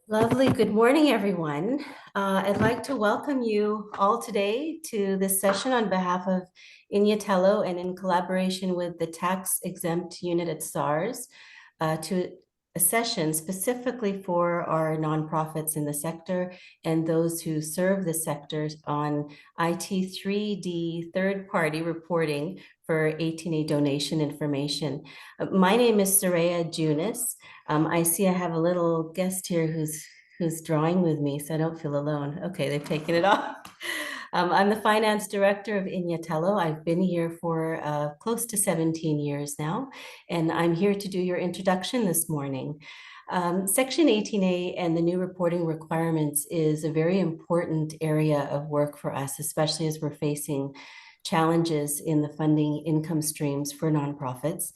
Lovely. Good morning, everyone. I'd like to welcome you all today to this session on behalf of Inyathelo and in collaboration with the tax exempt unit at SARS to a session specifically for our nonprofits in the sector and those who serve the sectors on IT3D third-party reporting for 18A donation information. My name is Soraya Junis. I see I have a little guest here who's drawing with me, so I don't feel alone. Okay, they've taken it off. I'm the finance director of Inyathelo. I've been here for close to 17 years now, and I'm here to do your introduction this morning. Section 18A and the new reporting requirements is a very important area of work for us, especially as we're facing challenges in the funding income streams for nonprofits.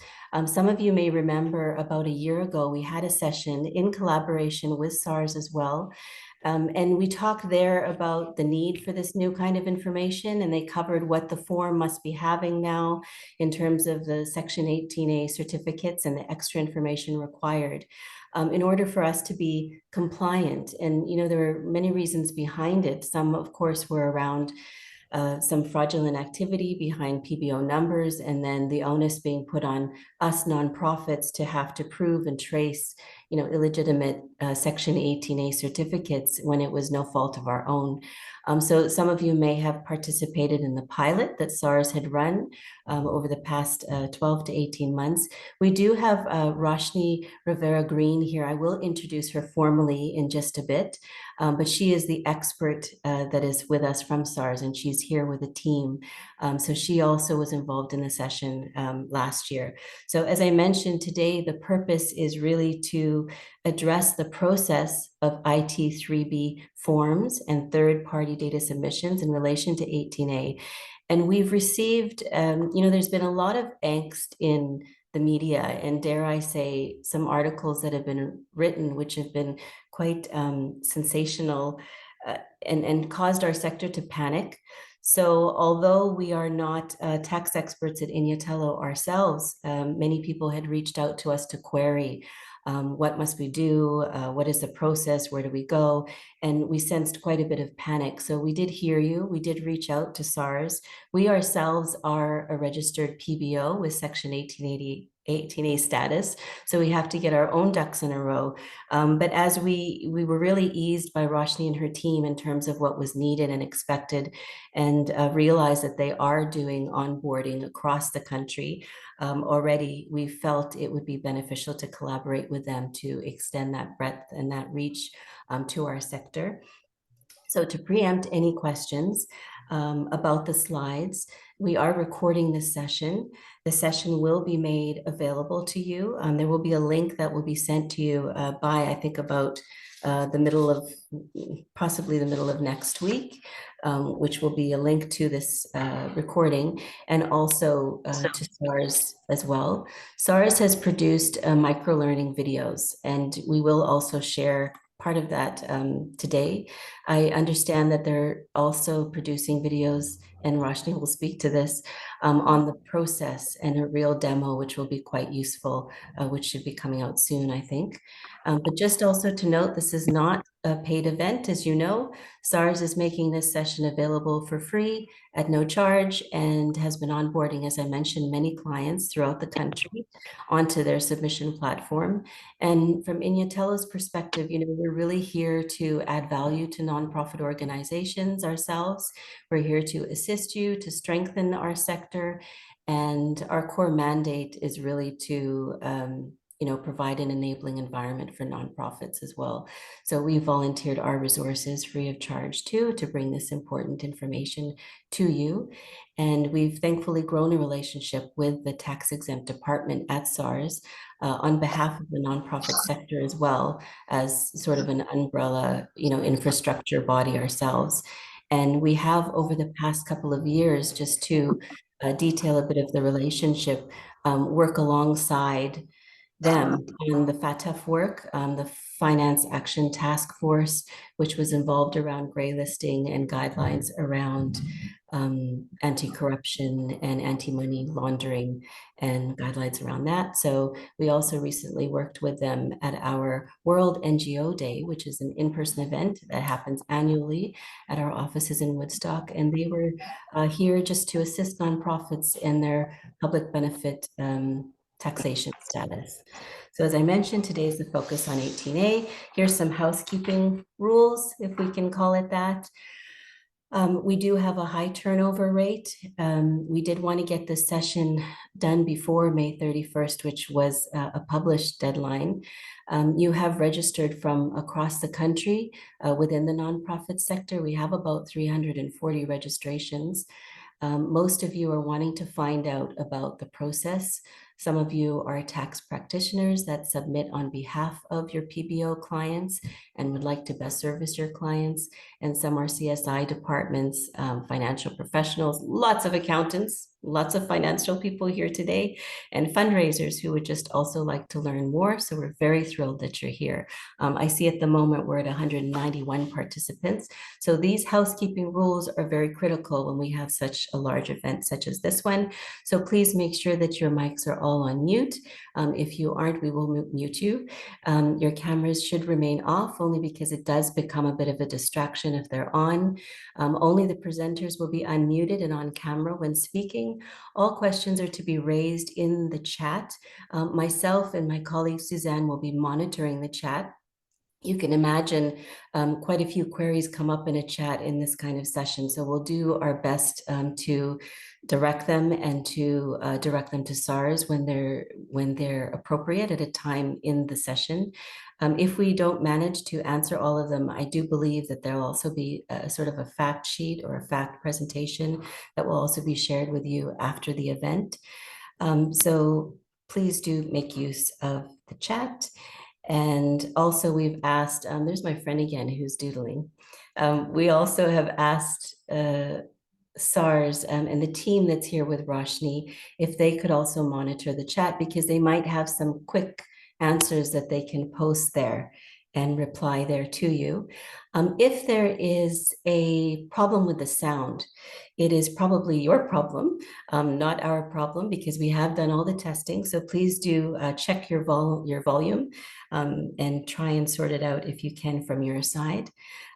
Some of you may remember about a year ago, we had a session in collaboration with SARS as well. And we talked there about the need for this new kind of information, and they covered what the form must be having now in terms of the Section 18A certificates and the extra information required in order for us to be compliant. And, there are many reasons behind it. Some, of course, were around some fraudulent activity behind PBO numbers, and then the onus being put on us nonprofits to have to prove and trace, illegitimate Section 18A certificates when it was no fault of our own. So some of you may have participated in the pilot that SARS had run over the past 12 to 18 months. We do have Roshni Rivera Green here. I will introduce her formally in just a bit, but she is the expert that is with us from SARS, and she's here with a team. So she also was involved in the session last year. So as I mentioned today, the purpose is really to address the process of IT3B forms and third-party data submissions in relation to 18A. And we've received, there's been a lot of angst in the media, and dare I say, some articles that have been written, which have been quite sensational and caused our sector to panic. So although we are not tax experts at Inyathelo ourselves, many people had reached out to us to query what must we do? What is the process? Where do we go? And we sensed quite a bit of panic. So we did hear you. We did reach out to SARS. We ourselves are a registered PBO with Section 18A status. So we have to get our own ducks in a row. But as we were really eased by Roshni and her team in terms of what was needed and expected, and realized that they are doing onboarding across the country. Already, we felt it would be beneficial to collaborate with them to extend that breadth and that reach to our sector. So to preempt any questions about the slides, we are recording this session. The session will be made available to you. There will be a link that will be sent to you by, I think, about possibly the middle of next week, which will be a link to this recording and also to SARS as well. SARS has produced micro-learning videos, and we will also share part of that today. I understand that they're also producing videos, and Roshni will speak to this, on the process and a real demo, which will be quite useful, which should be coming out soon, I think. But just also to note, this is not a paid event, as you know. SARS is making this session available for free at no charge and has been onboarding, as I mentioned, many clients throughout the country onto their submission platform. And from Inyathelo's perspective, we're really here to add value to nonprofit organizations ourselves. We're here to assist you, to strengthen our sector. And our core mandate is really to provide an enabling environment for nonprofits as well. So we volunteered our resources free of charge too to bring this important information to you. And we've thankfully grown a relationship with the tax exempt department at SARS on behalf of the nonprofit sector as well as sort of an umbrella, infrastructure body ourselves. And we have over the past couple of years, just to detail a bit of the relationship, work alongside them on the FATF work, the Finance Action Task Force, which was involved around gray listing and guidelines around anti-corruption and anti-money laundering and guidelines around that. So we also recently worked with them at our World NGO Day, which is an in-person event that happens annually at our offices in Woodstock. And they were here just to assist nonprofits in their public benefit taxation status. So as I mentioned, today is the focus on 18A. Here's some housekeeping rules, if we can call it that. We do have a high turnover rate. We did want to get this session done before May 31st, which was a published deadline. You have registered from across the country within the nonprofit sector. We have about 340 registrations. Most of you are wanting to find out about the process. Some of you are tax practitioners that submit on behalf of your PBO clients and would like to best service your clients. And some are CSI departments, financial professionals, lots of accountants, lots of financial people here today, and fundraisers who would just also like to learn more. So we're very thrilled that you're here. I see at the moment we're at 191 participants. So these housekeeping rules are very critical when we have such a large event such as this one. So please make sure that your mics are all on mute. If you aren't, we will mute you. Your cameras should remain off only because it does become a bit of a distraction if they're on. Only the presenters will be unmuted and on camera when speaking. All questions are to be raised in the chat. Myself and my colleague Suzanne will be monitoring the chat. You can imagine quite a few queries come up in a chat in this kind of session. So we'll do our best to direct them and to direct them to SARS when they're appropriate at a time in the session. If we don't manage to answer all of them, I do believe that there'll also be a sort of a fact sheet or a fact presentation that will also be shared with you after the event. So please do make use of the chat. And also we've asked, there's my friend again who's doodling. We also have asked SARS and the team that's here with Roshni if they could also monitor the chat because they might have some quick answers that they can post there and reply there to you. If there is a problem with the sound, it is probably your problem, not our problem, because we have done all the testing. So please do check your volume and try and sort it out if you can from your side.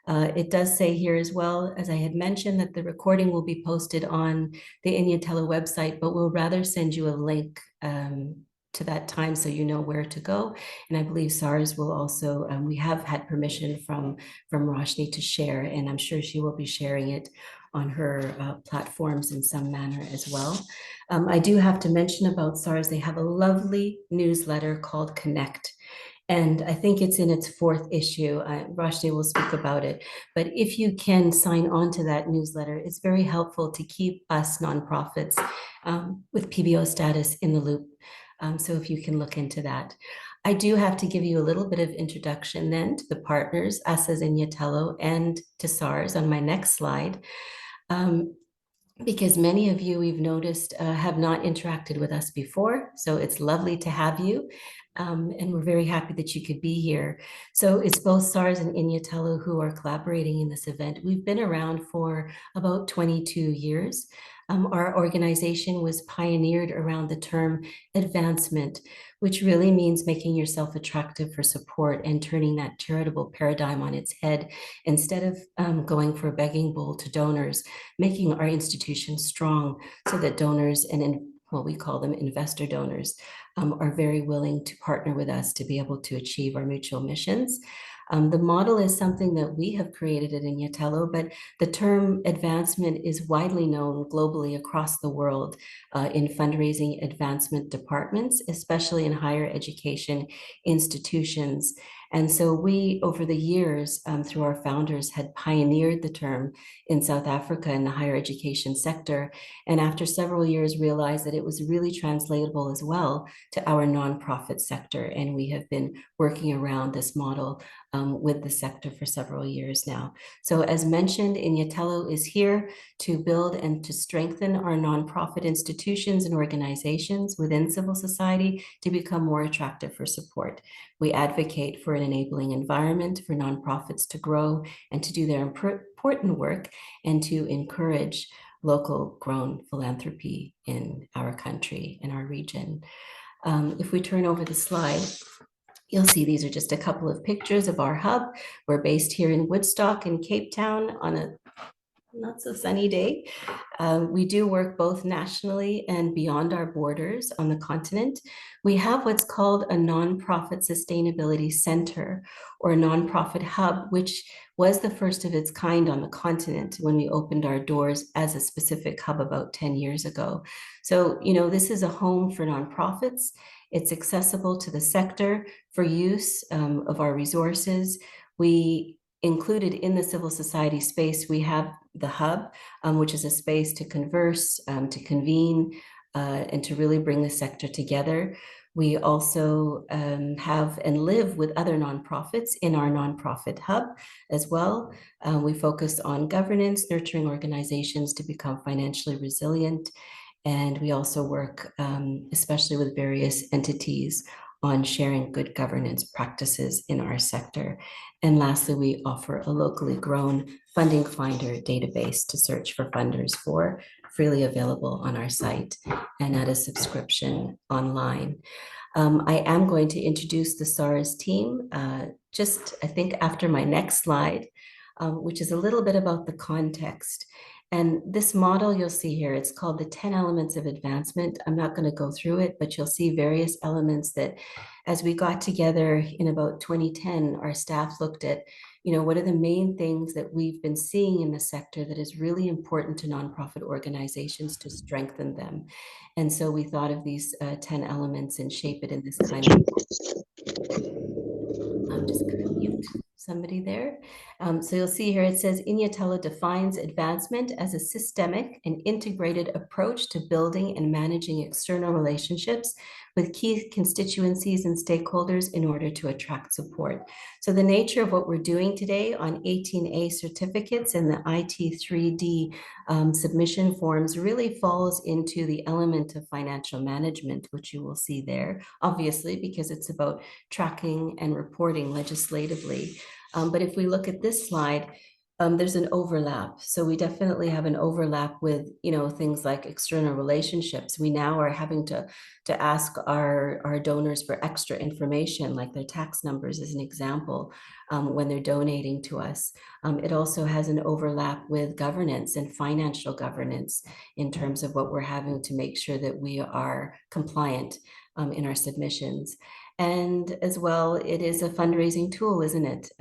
It does say here as well, as I had mentioned, that the recording will be posted on the Inyathelo website, but we'll rather send you a link to that time so you know where to go. And I believe SARS will also, we have had permission from Roshni to share, and I'm sure she will be sharing it on her platforms in some manner as well. I do have to mention about SARS, they have a lovely newsletter called Connect. And I think it's in its fourth issue. Roshni will speak about it. But if you can sign on to that newsletter, it's very helpful to keep us nonprofits with PBO status in the loop. So if you can look into that. I do have to give you a little bit of introduction then to the partners, us as Inyathelo, and to SARS on my next slide. Because many of you we've noticed have not interacted with us before. So it's lovely to have you. And we're very happy that you could be here. So it's both SARS and Inyathelo who are collaborating in this event. We've been around for about 22 years. Our organization was pioneered around the term advancement, which really means making yourself attractive for support and turning that charitable paradigm on its head. Instead of going for a begging bowl to donors, making our institution strong so that donors and what we call them investor donors are very willing to partner with us to be able to achieve our mutual missions. The model is something that we have created at Inyathelo, but the term advancement is widely known globally across the world in fundraising advancement departments, especially in higher education institutions. And so we, over the years, through our founders, had pioneered the term in South Africa in the higher education sector. And after several years, realized that it was really translatable as well to our nonprofit sector. And we have been working around this model with the sector for several years now. So as mentioned, Inyathelo is here to build and to strengthen our nonprofit institutions and organizations within civil society to become more attractive for support. We advocate for an enabling environment for nonprofits to grow and to do their important work and to encourage local grown philanthropy in our country, in our region. If we turn over the slide, you'll see these are just a couple of pictures of our hub. We're based here in Woodstock in Cape Town on a not so sunny day. We do work both nationally and beyond our borders on the continent. We have what's called a nonprofit sustainability center or a nonprofit hub, which was the first of its kind on the continent when we opened our doors as a specific hub about 10 years ago. So, this is a home for nonprofits. It's accessible to the sector for use of our resources. We included in the civil society space, we have the hub, which is a space to converse, to convene, and to really bring the sector together. We also have and live with other nonprofits in our nonprofit hub as well. We focus on governance, nurturing organizations to become financially resilient. And we also work, especially with various entities, on sharing good governance practices in our sector. And lastly, we offer a locally grown funding finder database to search for funders for, freely available on our site and at a subscription online. I am going to introduce the SARS team just, I think, after my next slide, which is a little bit about the context. And this model you'll see here, it's called the 10 elements of advancement. I'm not going to go through it, but you'll see various elements that as we got together in about 2010, our staff looked at, what are the main things that we've been seeing in the sector that is really important to nonprofit organizations to strengthen them. And so we thought of these 10 elements and shape it in this kind of, I'm just going to mute somebody there. So you'll see here, it says Inyathelo defines advancement as a systemic and integrated approach to building and managing external relationships with key constituencies and stakeholders in order to attract support. So the nature of what we're doing today on 18A certificates and the IT3D submission forms really falls into the element of financial management, which you will see there, obviously, because it's about tracking and reporting legislatively. But if we look at this slide, there's an overlap. So we definitely have an overlap with, things like external relationships. We now are having to ask our donors for extra information, like their tax numbers as an example, when they're donating to us. It also has an overlap with governance and financial governance in terms of what we're having to make sure that we are compliant in our submissions. And as well, it is a fundraising tool, isn't it?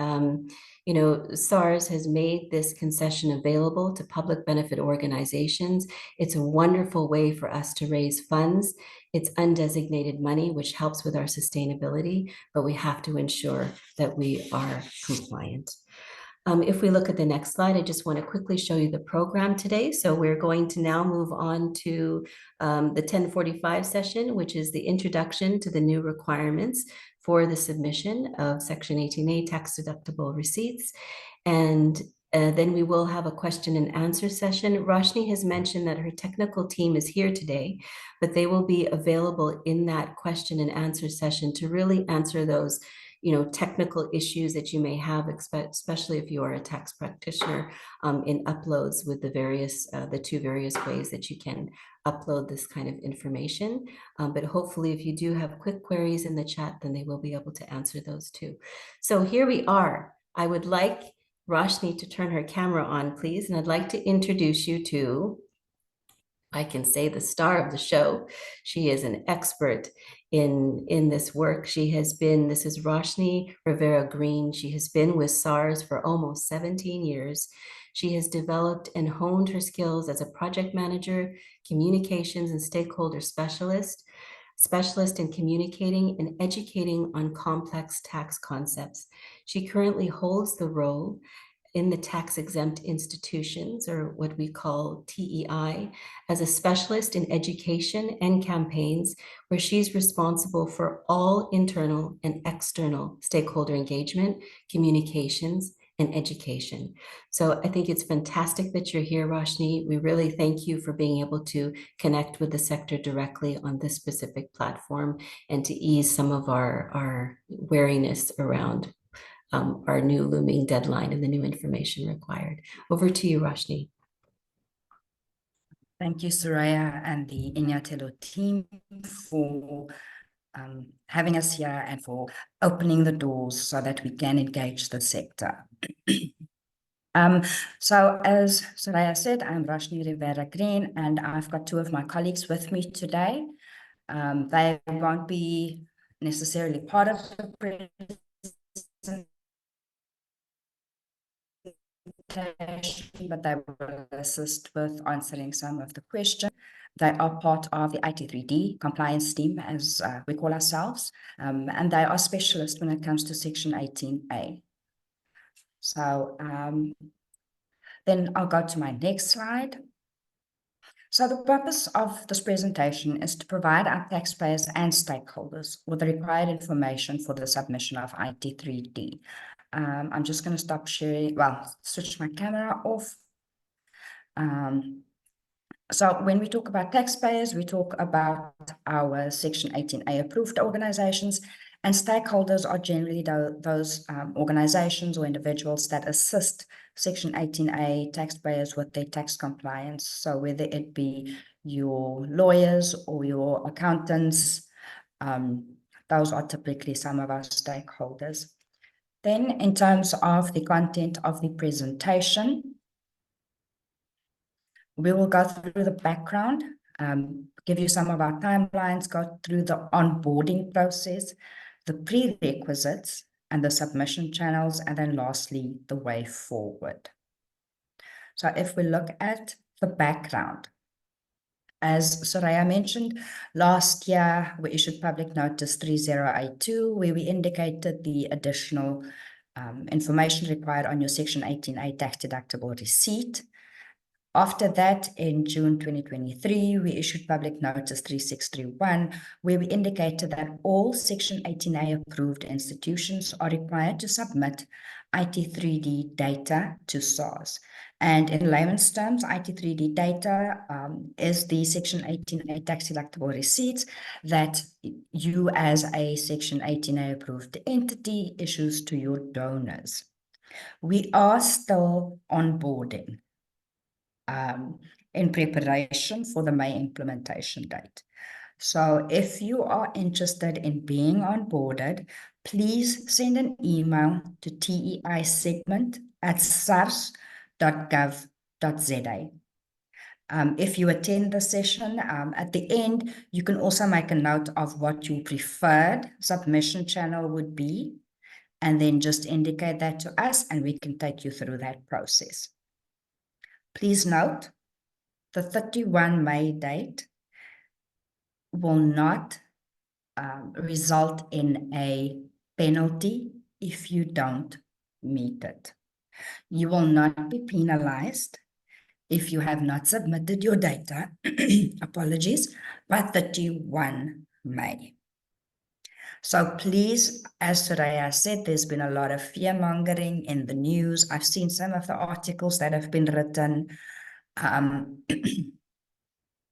SARS has made this concession available to public benefit organizations. It's a wonderful way for us to raise funds. It's undesignated money, which helps with our sustainability, but we have to ensure that we are compliant. If we look at the next slide, I just want to quickly show you the program today. So we're going to now move on to the 10:45 session, which is the introduction to the new requirements for the submission of Section 18A tax-deductible receipts. And then we will have a question and answer session. Roshni has mentioned that her technical team is here today, but they will be available in that question and answer session to really answer those technical issues that you may have, especially if you are a tax practitioner, in uploads with the two various ways that you can upload this kind of information. But hopefully if you do have quick queries in the chat, then they will be able to answer those too. So here we are. I would like Roshni to turn her camera on, please. And I'd like to introduce you to, I can say, the star of the show. She is an expert in this work. This is Roshni Rivera Green. She has been with SARS for almost 17 years. She has developed and honed her skills as a project manager, communications and stakeholder specialist. specialist in communicating and educating on complex tax concepts. She currently holds the role in the tax-exempt institutions, or what we call TEI, as a specialist in education and campaigns, where she's responsible for all internal and external stakeholder engagement, communications, and education. So I think it's fantastic that you're here, Roshni. We really thank you for being able to connect with the sector directly on this specific platform and to ease some of our wariness around our new looming deadline and the new information required. Over to you, Roshni. Thank you, Soraya and the Inyathelo team for having us here and for opening the doors so that we can engage the sector. So as Soraya said, I'm Roshni Rivera Green, and I've got two of my colleagues with me today. They won't be necessarily part of the presentation, but they will assist with answering some of the questions. They are part of the IT3D compliance team, as we call ourselves, and they are specialists when it comes to Section 18A. So then I'll go to my next slide. So the purpose of this presentation is to provide our taxpayers and stakeholders with the required information for the submission of IT3D. I'm just going to stop sharing, switch my camera off. So when we talk about taxpayers, we talk about our Section 18A approved organizations, and stakeholders are generally those organizations or individuals that assist Section 18A taxpayers with their tax compliance. So whether it be your lawyers or your accountants, those are typically some of our stakeholders. Then in terms of the content of the presentation, we will go through the background, give you some of our timelines, go through the onboarding process, the prerequisites, and the submission channels, and then lastly, the way forward. So if we look at the background, as Soraya mentioned, last year we issued Public Notice 3082, where we indicated the additional information required on your Section 18A tax-deductible receipt. After that, in June 2023, we issued Public Notice 3631, where we indicated that all Section 18A approved institutions are required to submit IT3D data to SARS. And in layman's terms, IT3D data is the Section 18A tax-deductible receipts that you as a Section 18A approved entity issues to your donors. We are still onboarding in preparation for the May implementation date. So if you are interested in being onboarded, please send an email to teisegment@sars.gov.za. If you attend the session, at the end, you can also make a note of what your preferred submission channel would be, and then just indicate that to us, and we can take you through that process. Please note, the 31 May date will not result in a penalty if you don't meet it. You will not be penalized if you have not submitted your data, apologies, by 31 May. So please, as Soraya said, there's been a lot of fear-mongering in the news. I've seen some of the articles that have been written, and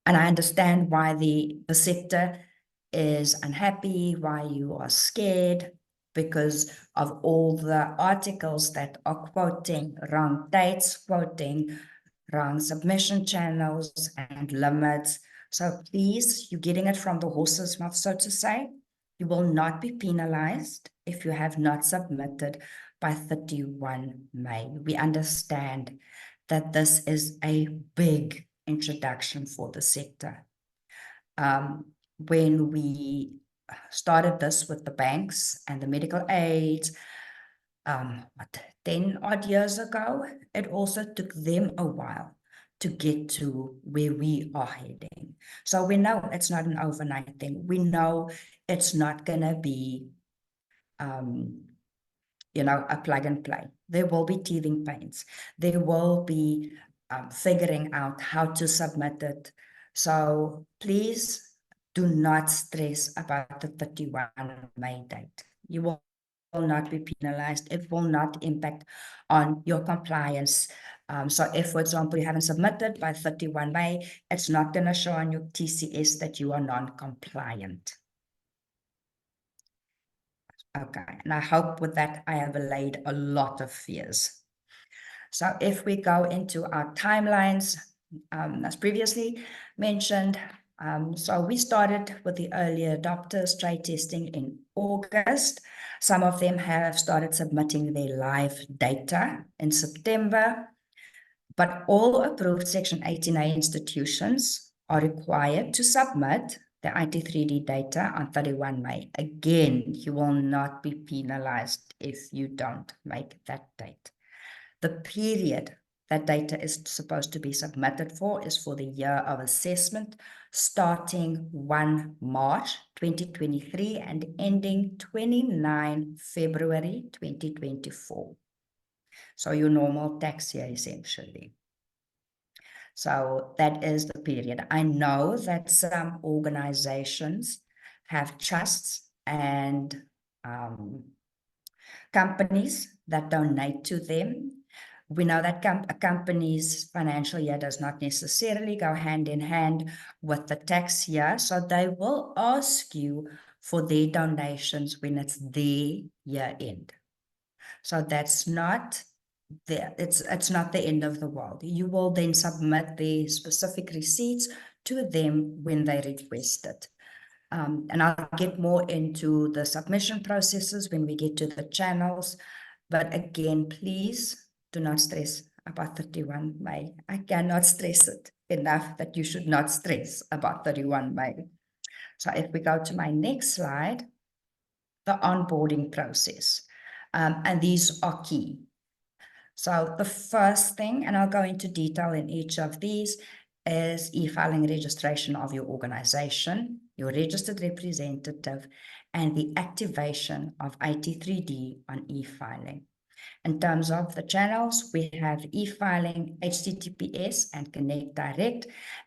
I understand why the sector is unhappy, why you are scared, because of all the articles that are quoting wrong dates, quoting wrong submission channels and limits. So please, you're getting it from the horse's mouth, so to say. You will not be penalized if you have not submitted by 31 May. We understand that this is a big introduction for the sector. When we started this with the banks and the medical aids, 10 odd years ago, it also took them a while to get to where we are heading. So we know it's not an overnight thing. We know it's not going to be, a plug and play. There will be teething pains. There will be figuring out how to submit it. So please do not stress about the 31 May date. You will not be penalized. It will not impact on your compliance. So if, for example, you haven't submitted by 31 May, it's not going to show on your TCS that you are non-compliant. Okay, and I hope with that I have allayed a lot of fears. So if we go into our timelines, as previously mentioned, so we started with the early adopters trade testing in August. Some of them have started submitting their live data in September, but all approved Section 18A institutions are required to submit the IT3D data on 31 May. Again, you will not be penalized if you don't make that date. The period that data is supposed to be submitted for is for the year of assessment, starting 1 March 2023 and ending 29 February 2024. So your normal tax year, essentially. So that is the period. I know that some organizations have trusts and companies that donate to them. We know that a company's financial year does not necessarily go hand in hand with the tax year, so they will ask you for their donations when it's their year end. So that's not it's not the end of the world. You will then submit the specific receipts to them when they request it. And I'll get more into the submission processes when we get to the channels. But again, please do not stress about 31 May. I cannot stress it enough that you should not stress about 31 May. So if we go to my next slide, the onboarding process. And these are key. So the first thing, and I'll go into detail in each of these, is e-filing registration of your organization, your registered representative, and the activation of IT3D on e-filing. In terms of the channels, we have e-filing, HTTPS, and Connect Direct.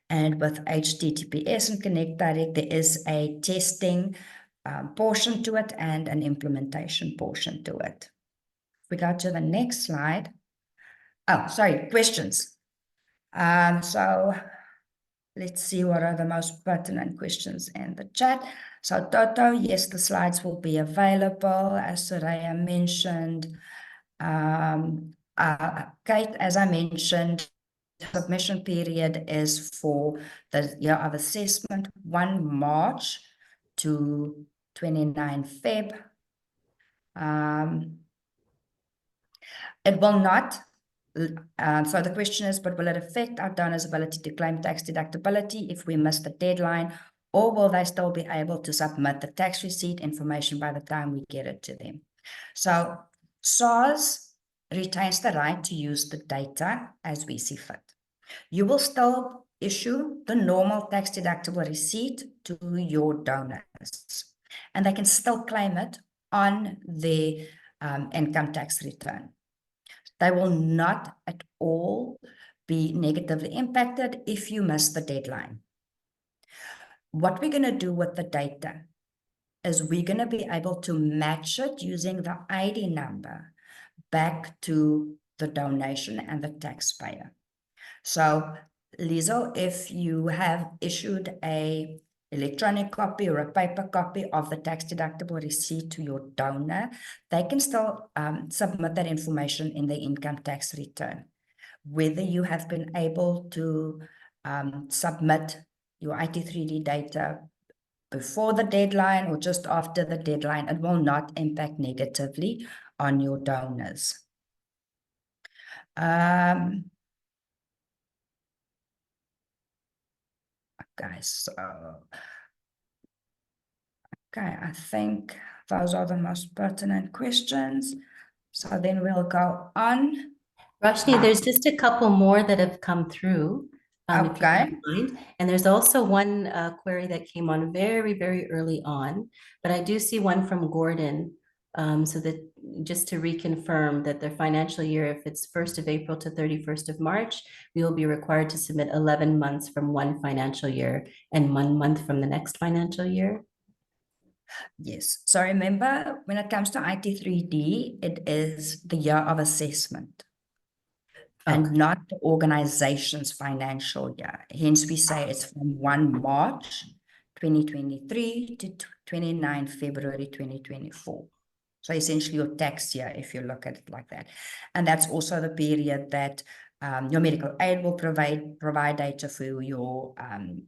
And with HTTPS and Connect Direct, there is a testing portion to it and an implementation portion to it. If we go to the next slide. Oh, sorry, questions. So let's see what are the most pertinent questions in the chat. So Toto, yes, the slides will be available, as Soraya mentioned. Kate, as I mentioned, submission period is for the year of assessment, 1 March to 29 Feb. It will not. So the question is, but will it affect our donors' ability to claim tax deductibility if we miss the deadline, or will they still be able to submit the tax receipt information by the time we get it to them? So SARS retains the right to use the data as we see fit. You will still issue the normal tax deductible receipt to your donors, and they can still claim it on their income tax return. They will not at all be negatively impacted if you miss the deadline. What we're going to do with the data is we're going to be able to match it using the ID number back to the donation and the taxpayer. So, Lizo, if you have issued an electronic copy or a paper copy of the tax deductible receipt to your donor, they can still submit that information in the income tax return. Whether you have been able to submit your IT3D data before the deadline or just after the deadline, it will not impact negatively on your donors. Guys, so okay, I think those are the most pertinent questions. So then we'll go on. Roshni, there's just a couple more that have come through, if you Okay. don't mind. And there's also one query that came on very, very early on, but I do see one from Gordon. So that just to reconfirm that their financial year, if it's 1st of April to 31st of March, we will be required to submit 11 months from one financial year and 1 month from the next financial year. Yes. So remember, when it comes to IT3D, it is the year of assessment and Okay. not the organization's financial year. Hence, we say it's from 1 March 2023 to 29 February 2024. So essentially your tax year, if you look at it like that. And that's also the period that your medical aid will provide data for your,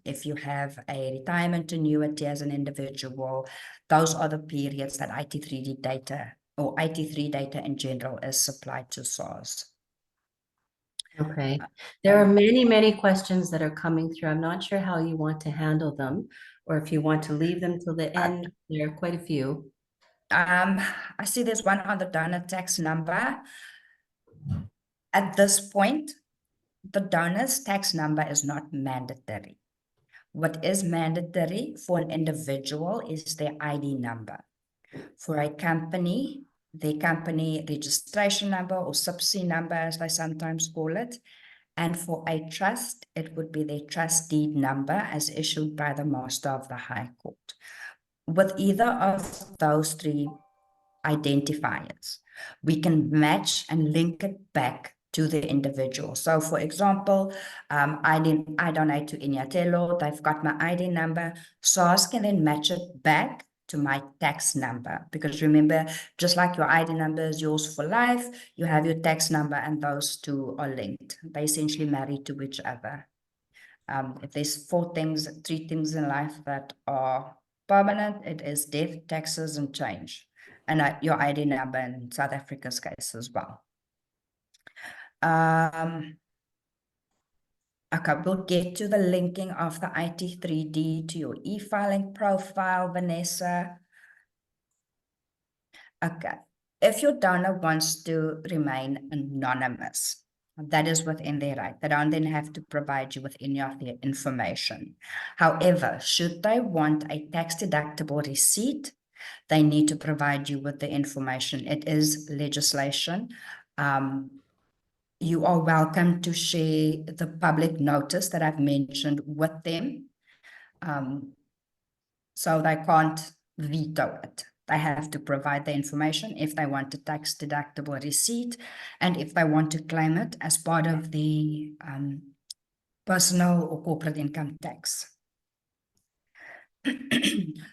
if you have a retirement annuity as an individual, those are the periods that IT3D data or IT3 data in general is supplied to SARS. Okay. There are many, many questions that are coming through. I'm not sure how you want to handle them, or if you want to leave them till the Uh, end. There are quite a few. I see there's one on the donor tax number. At this point, the donor's tax number is not mandatory. What is mandatory for an individual is their ID number. For a company, their company registration number or SIPC number, as they sometimes call it. And for a trust, it would be their trust deed number as issued by the Master of the High Court. With either of those three identifiers, we can match and link it back to the individual. So for example, I donate to Inyathelo, they've got my ID number. SARS can then match it back to my tax number, because remember, just like your ID number is yours for life, you have your tax number, and those two are linked. They essentially marry to each other. If there's three things in life that are permanent, it is death, taxes, and change. And your ID number in South Africa's case as well. Okay, we'll get to the linking of the IT3D to your e-filing profile, Vanessa. Okay, if your donor wants to remain anonymous, that is within their right. They don't then have to provide you with any of their information. However, should they want a tax-deductible receipt, they need to provide you with the information. It is legislation. You are welcome to share the public notice that I've mentioned with them. So they can't veto it. They have to provide the information if they want a tax-deductible receipt and if they want to claim it as part of the personal or corporate income tax.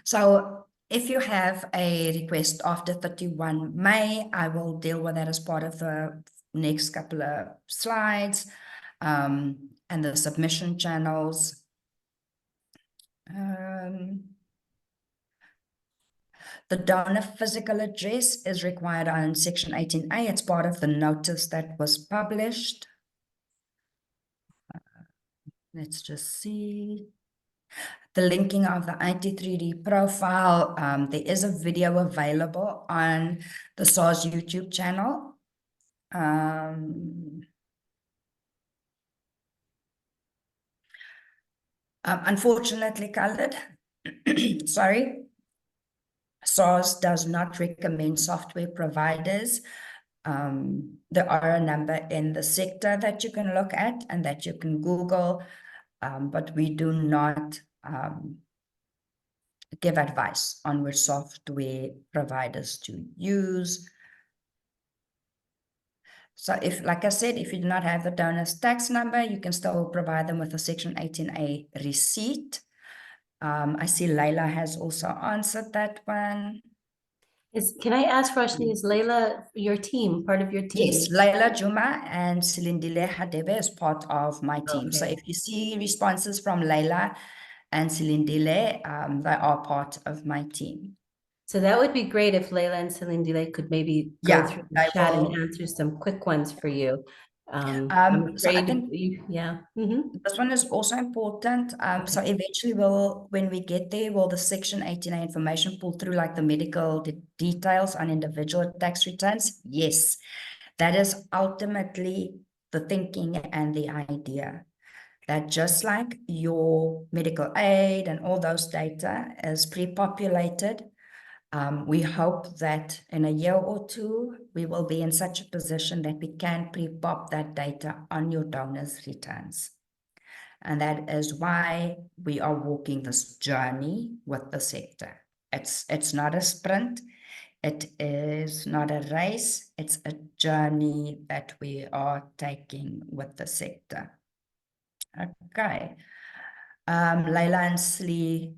So if you have a request after 31 May, I will deal with that as part of the next couple of slides, and the submission channels. The donor physical address is required on Section 18A. It's part of the notice that was published. Let's just see. The linking of the IT3D profile. There is a video available on the SARS YouTube channel. Unfortunately, colored, sorry, SARS does not recommend software providers. There are a number in the sector that you can look at and that you can Google, but we do not give advice on which software providers to use. So if, like I said, if you do not have the donor's tax number, you can still provide them with a Section 18A receipt. I see Layla has also answered that one. Can I ask, Roshni, is Layla your team, part of your team? Yes, Layla Juma and Silindile Hadebe is part of my team. So Okay. if you see responses from Layla and Silindile, they are part of my team. So that would be great if Layla and Celine Delay could maybe go Yeah, through the I chat and will. answer some quick ones for you. I'm So I afraid think yeah. Mhm. this one is also important. So Okay. eventually when we get there, will the Section 18A information pull through like the medical details on individual tax returns? Yes. That is ultimately the thinking and the idea, that just like your medical aid and all those data is pre-populated, we hope that in a year or two, we will be in such a position that we can pre-pop that data on your donors' returns. And that is why we are walking this journey with the sector. It's not a sprint. It is not a race. It's a journey that we are taking with the sector. Okay. Leila and Slee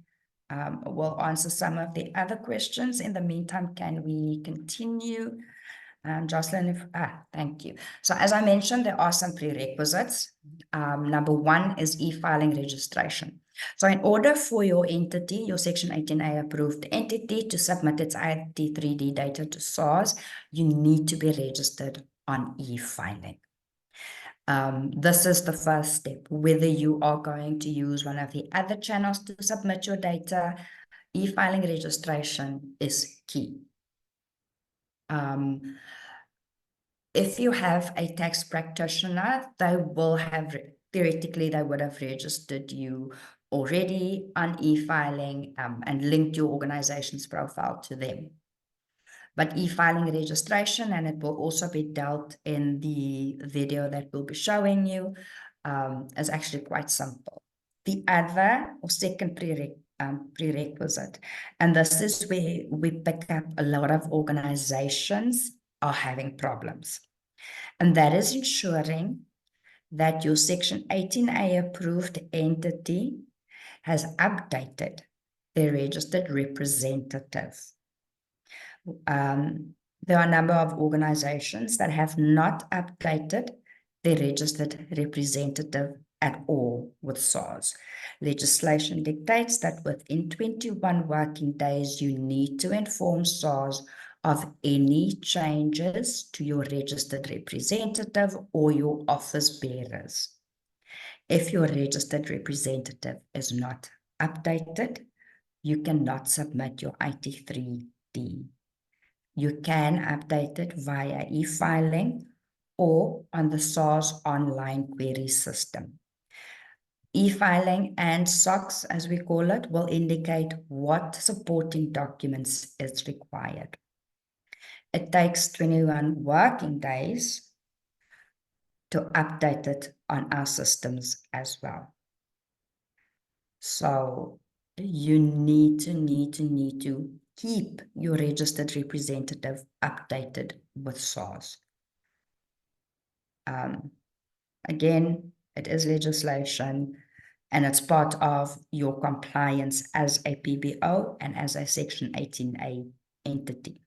will answer some of the other questions. In the meantime, can we continue? Jocelyn, thank you. So as I mentioned, there are some prerequisites. Number one is e-filing registration. So in order for your entity, your Section 18A approved entity, to submit its IT3D data to SARS, you need to be registered on e-filing. This is the first step. Whether you are going to use one of the other channels to submit your data, e-filing registration is key. If you have a tax practitioner, they will have, theoretically, they would have registered you already on e-filing and linked your organization's profile to them. But e-filing registration, and it will also be dealt in the video that we'll be showing you, is actually quite simple. The other or second prerequisite, and this is where we pick up a lot of organizations are having problems, and that is ensuring that your Section 18A approved entity has updated their registered representative. There are a number of organizations that have not updated their registered representative at all with SARS. Legislation dictates that within 21 working days, you need to inform SARS of any changes to your registered representative or your office bearers. If your registered representative is not updated, you cannot submit your IT3D. You can update it via e-filing or on the SARS online query system. E-filing and SOX, as we call it, will indicate what supporting documents is required. It takes 21 working days to update it on our systems as well. So you need to keep your registered representative updated with SARS. Again, it is legislation, and it's part of your compliance as a PBO and as a Section 18A entity.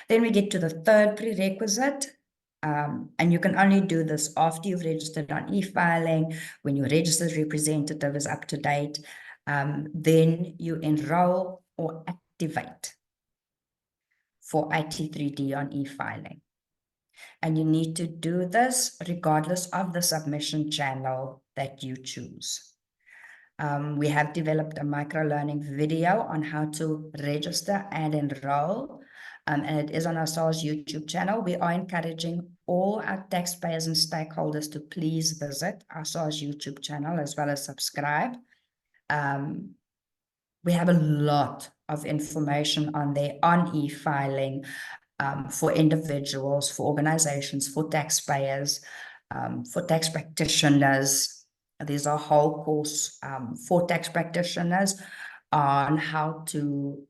Then we get to the third prerequisite, and you can only do this after you've registered on e-filing, when your registered representative is up to date. Then you enroll or activate for IT3D on e-filing. And you need to do this regardless of the submission channel that you choose. We have developed a micro-learning video on how to register and enroll, and it is on our SARS YouTube channel. We are encouraging all our taxpayers and stakeholders to please visit our SARS YouTube channel as well as subscribe. We have a lot of information on there on e-filing, for individuals, for organizations, for taxpayers, for tax practitioners. There's a whole course for tax practitioners on how to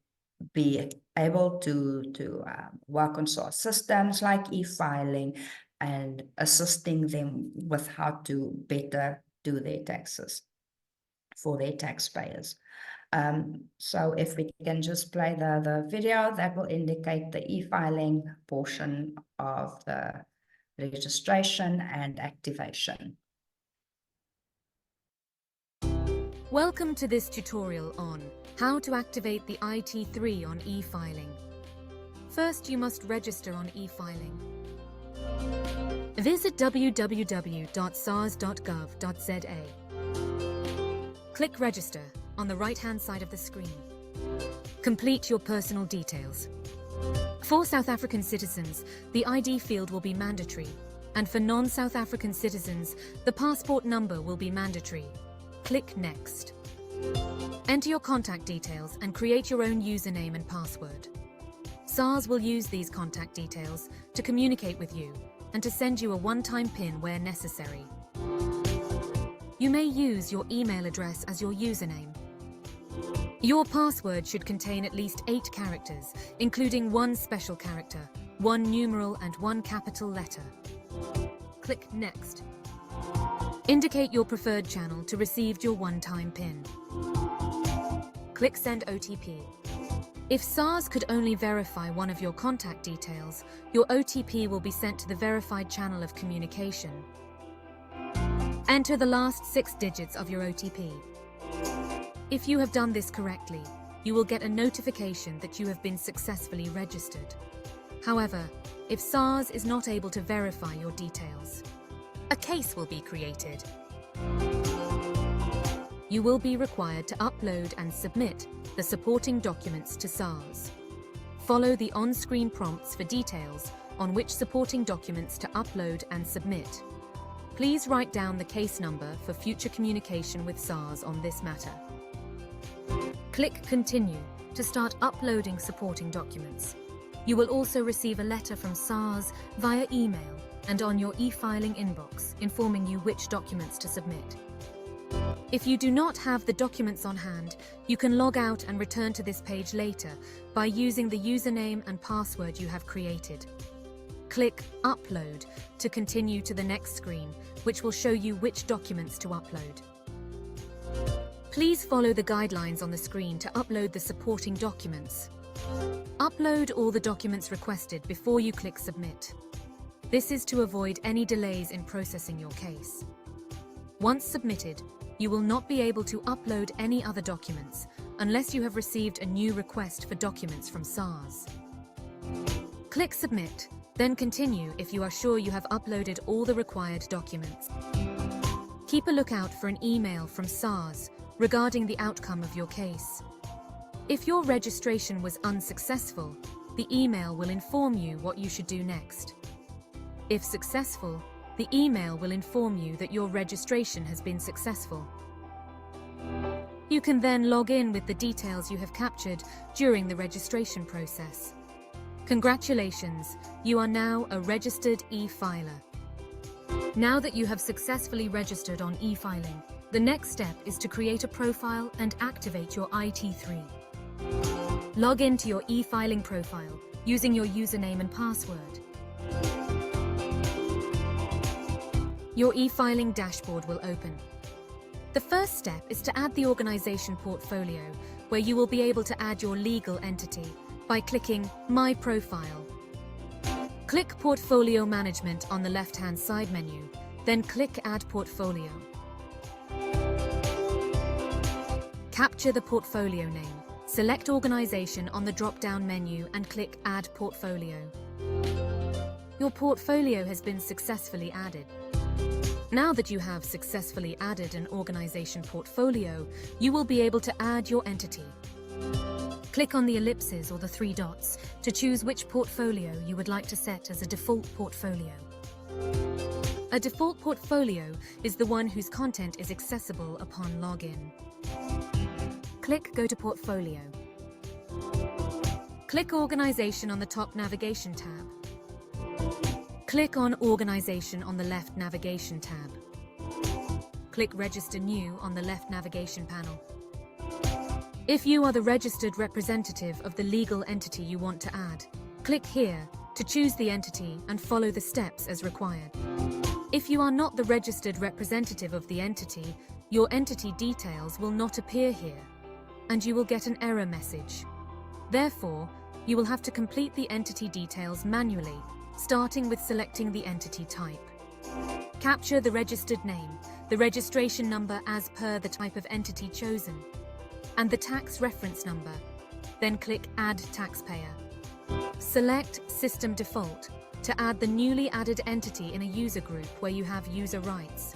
be able to work on SARS systems like e-filing and assisting them with how to better do their taxes for their taxpayers. So if we can just play the video, that will indicate the e-filing portion of the registration and activation. Welcome to this tutorial on how to activate the IT3 on e-filing. First, you must register on e-filing. Visit www.sars.gov.za. Click Register on the right-hand side of the screen. Complete your personal details. For South African citizens, the ID field will be mandatory, and for non-South African citizens, the passport number will be mandatory. Click Next. Enter your contact details and create your own username and password. SARS will use these contact details to communicate with you and to send you a one-time PIN where necessary. You may use your email address as your username. Your password should contain at least 8 characters, including 1 special character, 1 numeral and 1 capital letter. Click Next. Indicate your preferred channel to receive your one-time PIN. Click Send OTP. If SARS could only verify one of your contact details, your OTP will be sent to the verified channel of communication. Enter the last 6 digits of your OTP. If you have done this correctly, you will get a notification that you have been successfully registered. However, if SARS is not able to verify your details, a case will be created. You will be required to upload and submit the supporting documents to SARS. Follow the on-screen prompts for details on which supporting documents to upload and submit. Please write down the case number for future communication with SARS on this matter. Click Continue to start uploading supporting documents. You will also receive a letter from SARS via email and on your e-filing inbox informing you which documents to submit. If you do not have the documents on hand, you can log out and return to this page later by using the username and password you have created. Click Upload to continue to the next screen, which will show you which documents to upload. Please follow the guidelines on the screen to upload the supporting documents. Upload all the documents requested before you click Submit. This is to avoid any delays in processing your case. Once submitted, you will not be able to upload any other documents unless you have received a new request for documents from SARS. Click Submit, then continue if you are sure you have uploaded all the required documents. Keep a lookout for an email from SARS regarding the outcome of your case. If your registration was unsuccessful, the email will inform you what you should do next. If successful, the email will inform you that your registration has been successful. You can then log in with the details you have captured during the registration process. Congratulations, you are now a registered e-filer. Now that you have successfully registered on e-filing, the next step is to create a profile and activate your IT3. Log into your e-filing profile using your username and password. Your e-filing dashboard will open. The first step is to add the organization portfolio, where you will be able to add your legal entity by clicking My Profile. Click Portfolio Management on the left-hand side menu, then click Add Portfolio. Capture the portfolio name. Select Organization on the drop-down menu and click Add Portfolio. Your portfolio has been successfully added. Now that you have successfully added an organization portfolio, you will be able to add your entity. Click on the ellipses or the 3 dots to choose which portfolio you would like to set as a default portfolio. A default portfolio is the one whose content is accessible upon login. Click Go to Portfolio. Click Organization on the top navigation tab. Click on Organization on the left navigation tab. Click Register New on the left navigation panel. If you are the registered representative of the legal entity you want to add, click here to choose the entity and follow the steps as required. If you are not the registered representative of the entity, your entity details will not appear here, and you will get an error message. Therefore, you will have to complete the entity details manually, starting with selecting the entity type. Capture the registered name, the registration number as per the type of entity chosen, and the tax reference number. Then click Add Taxpayer. Select System Default to add the newly added entity in a user group where you have user rights.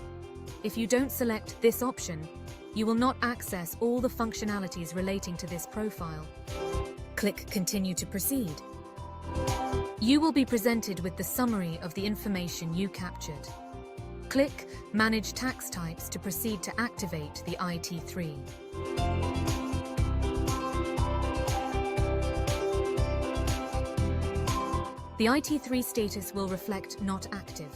If you don't select this option, you will not access all the functionalities relating to this profile. Click Continue to proceed. You will be presented with the summary of the information you captured. Click Manage Tax Types to proceed to activate the IT3. The IT3 status will reflect Not Active.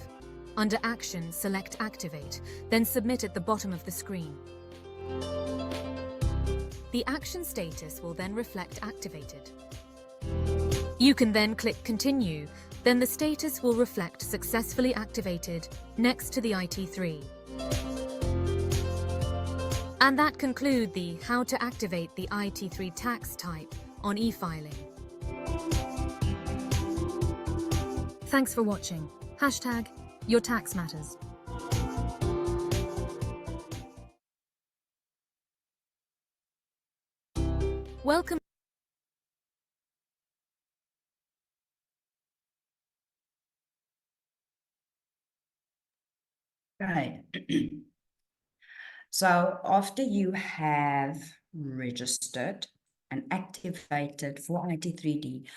Under Action, select Activate, then Submit at the bottom of the screen. The action status will then reflect Activated. You can then click Continue, then the status will reflect Successfully Activated next to the IT3. And that concludes the How to Activate the IT3 Tax Type on e-filing. Thanks for watching. #Your Tax Matters. Welcome. Right. So after you have registered and activated for IT3D,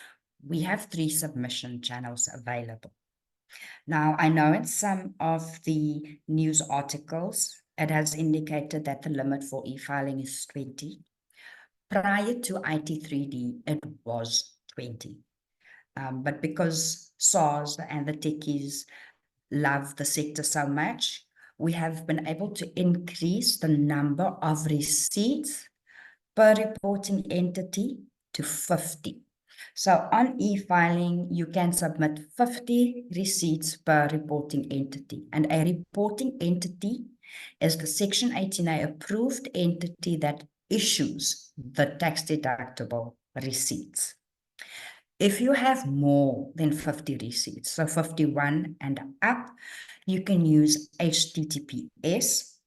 we have 3 submission channels available. Now, I know in some of the news articles, it has indicated that the limit for e-filing is 20. Prior to IT3D, it was 20. But because SARS and the techies love the sector so much, we have been able to increase the number of receipts per reporting entity to 50. So on e-filing, you can submit 50 receipts per reporting entity. And a reporting entity is the Section 18A approved entity that issues the tax-deductible receipts. If you have more than 50 receipts, so 51 and up, you can use HTTPS,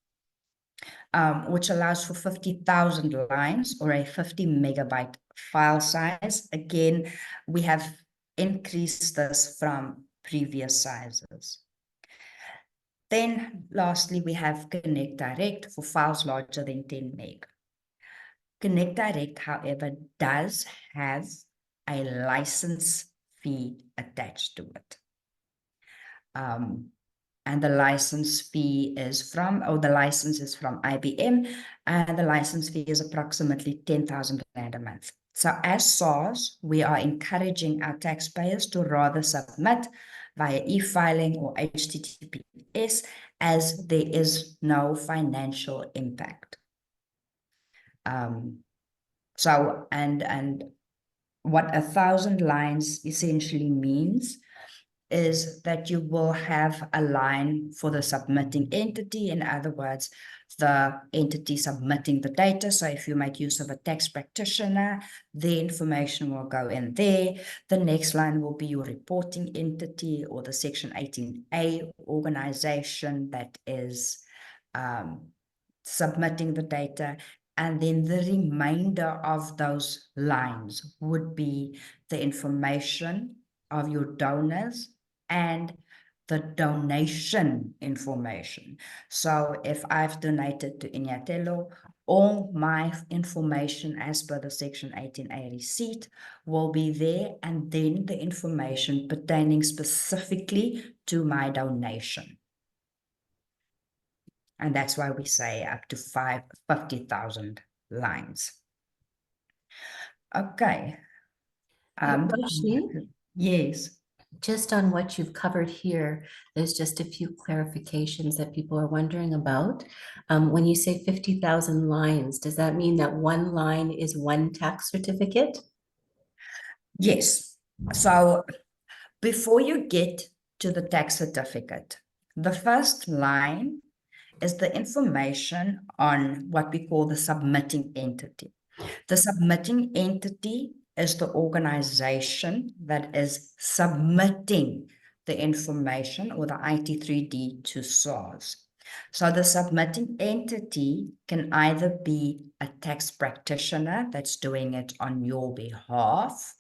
which allows for 50,000 lines or a 50 megabyte file size. Again, we have increased this from previous sizes. Then lastly, we have Connect Direct for files larger than 10 meg. Connect Direct, however, does have a license fee attached to it. And the license fee is from, the license is from IBM, and the license fee is approximately 10,000 Rand a month. So as SARS, we are encouraging our taxpayers to rather submit via e-filing or HTTPS, as there is no financial impact. So, and what 1,000 lines essentially means is that you will have a line for the submitting entity. In other words, the entity submitting the data. So if you make use of a tax practitioner, the information will go in there. The next line will be your reporting entity or the Section 18A organization that is submitting the data. And then the remainder of those lines would be the information of your donors and the donation information. So if I've donated to Inyathelo, all my information as per the Section 18A receipt will be there, and then the information pertaining specifically to my donation. And that's why we say up to 50,000 lines. Okay. Roshni, Yes. just on what you've covered here, there's just a few clarifications that people are wondering about. When you say 50,000 lines, does that mean that one line is one tax certificate? Yes. So before you get to the tax certificate, the first line is the information on what we call the submitting entity. The submitting entity is the organization that is submitting the information or the IT3D to SARS. So the submitting entity can either be a tax practitioner that's doing it on your behalf,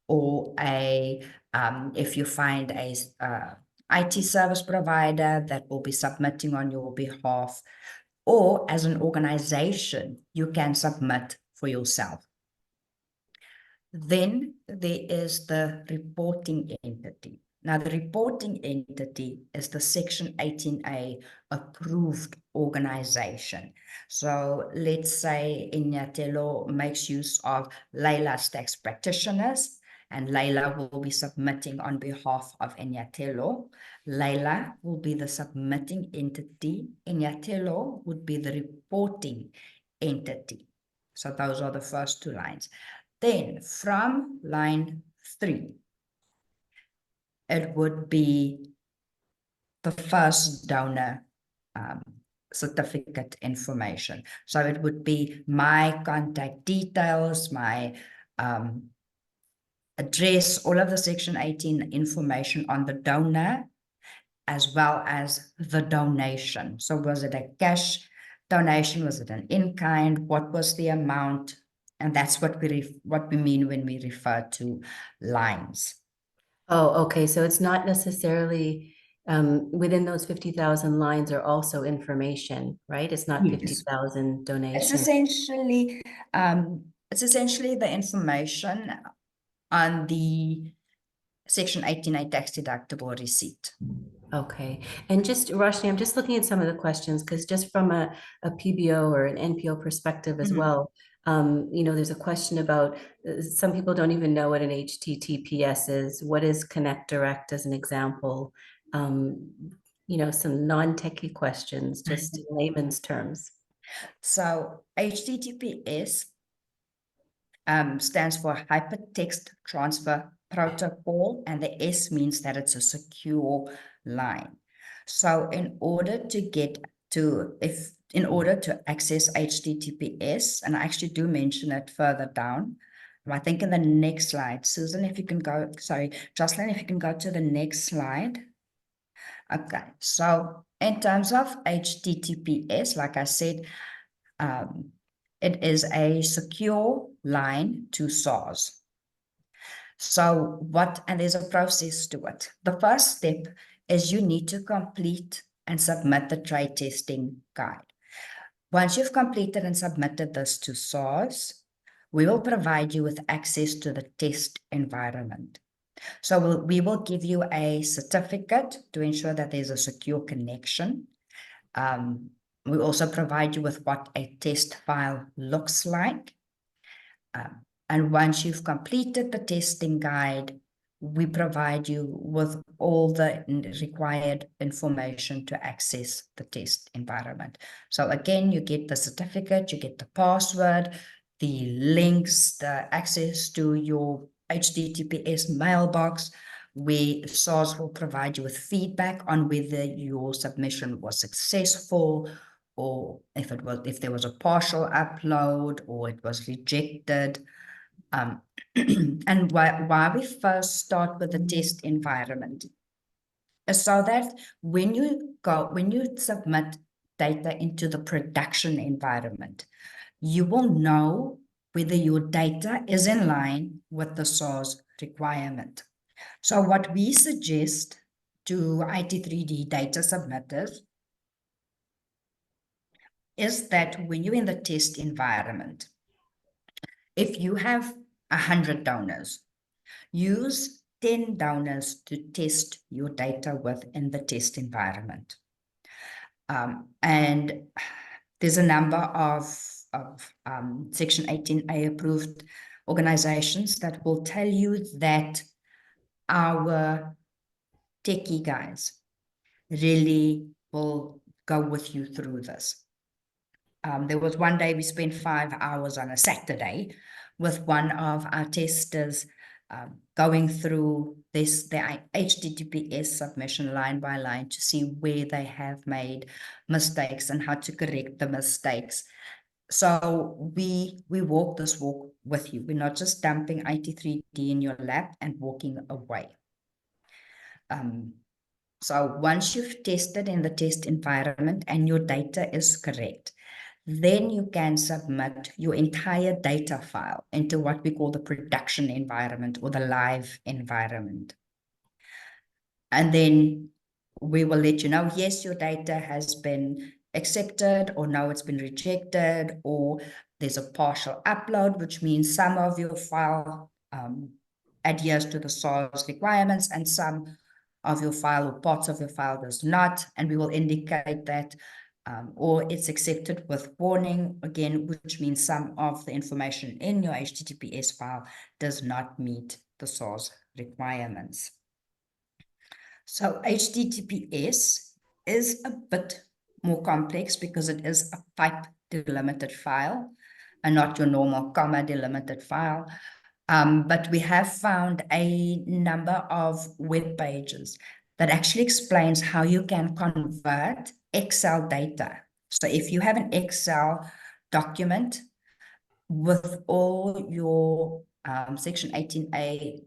or if you find a IT service provider that will be submitting on your behalf, or as an organization, you can submit for yourself. Then there is the reporting entity. Now, the reporting entity is the Section 18A approved organization. So let's say Inyathelo makes use of Leila's tax practitioners, and Leila will be submitting on behalf of Inyathelo. Leila will be the submitting entity. Inyathelo would be the reporting entity. So those are the first two lines. Then from line 3, it would be the first donor certificate information. So it would be my contact details, my address, all of the Section 18 information on the donor, as well as the donation. So was it a cash donation? Was it an in-kind? What was the amount? And that's what we mean when we refer to lines. Oh, okay. So it's not necessarily within those 50,000 lines are also information, right? It's not Yes. 50,000 It's donations. essentially the information on the Section 18A tax-deductible receipt. Okay. And just, Roshni, I'm just looking at some of the questions because just from a PBO or an NPO perspective as well, there's a question about some people don't even know what an HTTPS is. What is Connect Direct as an example? Some non-techie questions, just in layman's terms. So HTTPS stands for Hypertext Transfer Protocol, and the S means that it's a secure line. So in order to access HTTPS, and I actually do mention it further down, I think in the next slide, Susan, if you can go, sorry, Jocelyn, if you can go to the next slide. Okay, so in terms of HTTPS, like I said, it is a secure line to SARS. So and there's a process to it. The first step is you need to complete and submit the trade testing guide. Once you've completed and submitted this to SARS, we will provide you with access to the test environment. So we will give you a certificate to ensure that there's a secure connection. We also provide you with what a test file looks like. And once you've completed the testing guide, we provide you with all the required information to access the test environment. So again, you get the certificate, you get the password, the links, the access to your HTTPS mailbox, where SARS will provide you with feedback on whether your submission was successful, or if there was a partial upload or it was rejected. And why we first start with the test environment is so that when you submit data into the production environment, you will know whether your data is in line with the SARS requirement. So what we suggest to IT3D data submitters is that when you're in the test environment, if you have 100 donors, use 10 donors to test your data with in the test environment. And there's a number of Section 18A approved organizations that will tell you that our techie guys really will go with you through this. There was one day we spent 5 hours on a Saturday with one of our testers going through the HTTPS submission line by line to see where they have made mistakes and how to correct the mistakes. So we walk this walk with you. We're not just dumping IT3D in your lap and walking away. So once you've tested in the test environment and your data is correct, then you can submit your entire data file into what we call the production environment or the live environment. And then we will let you know, yes, your data has been accepted, or no, it's been rejected, or there's a partial upload, which means some of your file adheres to the SARS requirements, and some of your file or parts of your file does not, and we will indicate that, or it's accepted with warning, again, which means some of the information in your HTTPS file does not meet the SARS requirements. So HTTPS is a bit more complex because it is a type delimited file and not your normal comma delimited file. But we have found a number of web pages that actually explains how you can convert Excel data. So if you have an Excel document with all your Section 18A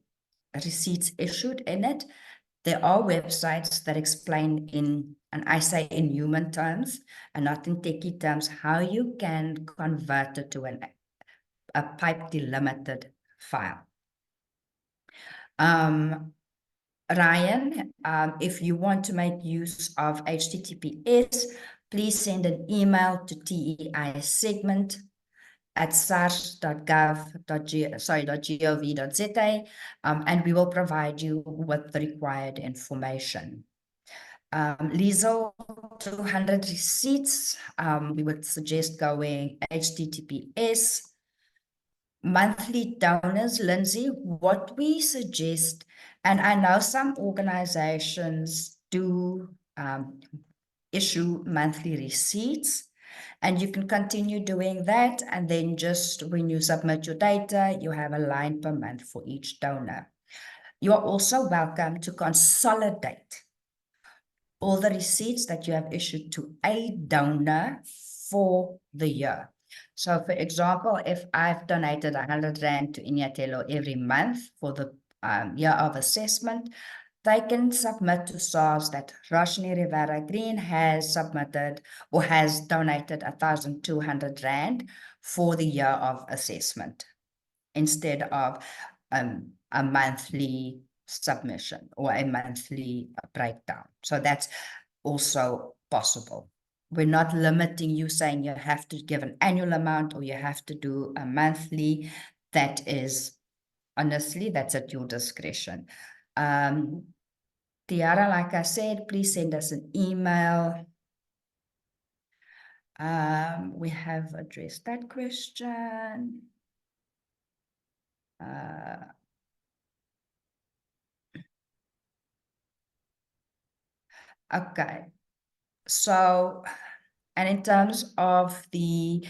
receipts issued in it, there are websites that explain in, and I say in human terms and not in techie terms, how you can convert it to a pipe delimited file. Ryan, if you want to make use of HTTPS, please send an email to teisegment@sars.gov.za, and we will provide you with the required information. Liesel, 200 receipts, we would suggest going HTTPS. Monthly donors, Lindsay, what we suggest, and I know some organizations do issue monthly receipts, and you can continue doing that, and then just when you submit your data, you have a line per month for each donor. You are also welcome to consolidate all the receipts that you have issued to a donor for the year. So, for example, if I've donated 100 Rand to Inyathelo every month for the year of assessment, they can submit to SARS that Roshni Rivera Green has submitted or has donated 1,200 Rand for the year of assessment instead of a monthly submission or a monthly breakdown. So that's also possible. We're not limiting you saying you have to give an annual amount or you have to do a monthly. That is, honestly, that's at your discretion. Tiara, like I said, please send us an email. We have addressed that question. Okay, so, and in terms of the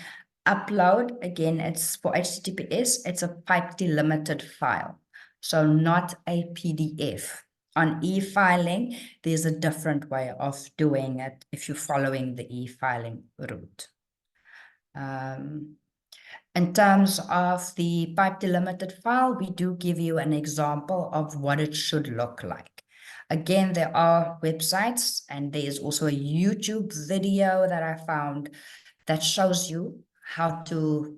upload, again, it's for HTTPS, it's a pipe delimited file, so not a PDF. On e-filing, there's a different way of doing it if you're following the e-filing route. In terms of the pipe delimited file, we do give you an example of what it should look like. Again, there are websites, and there's also a YouTube video that I found that shows you how to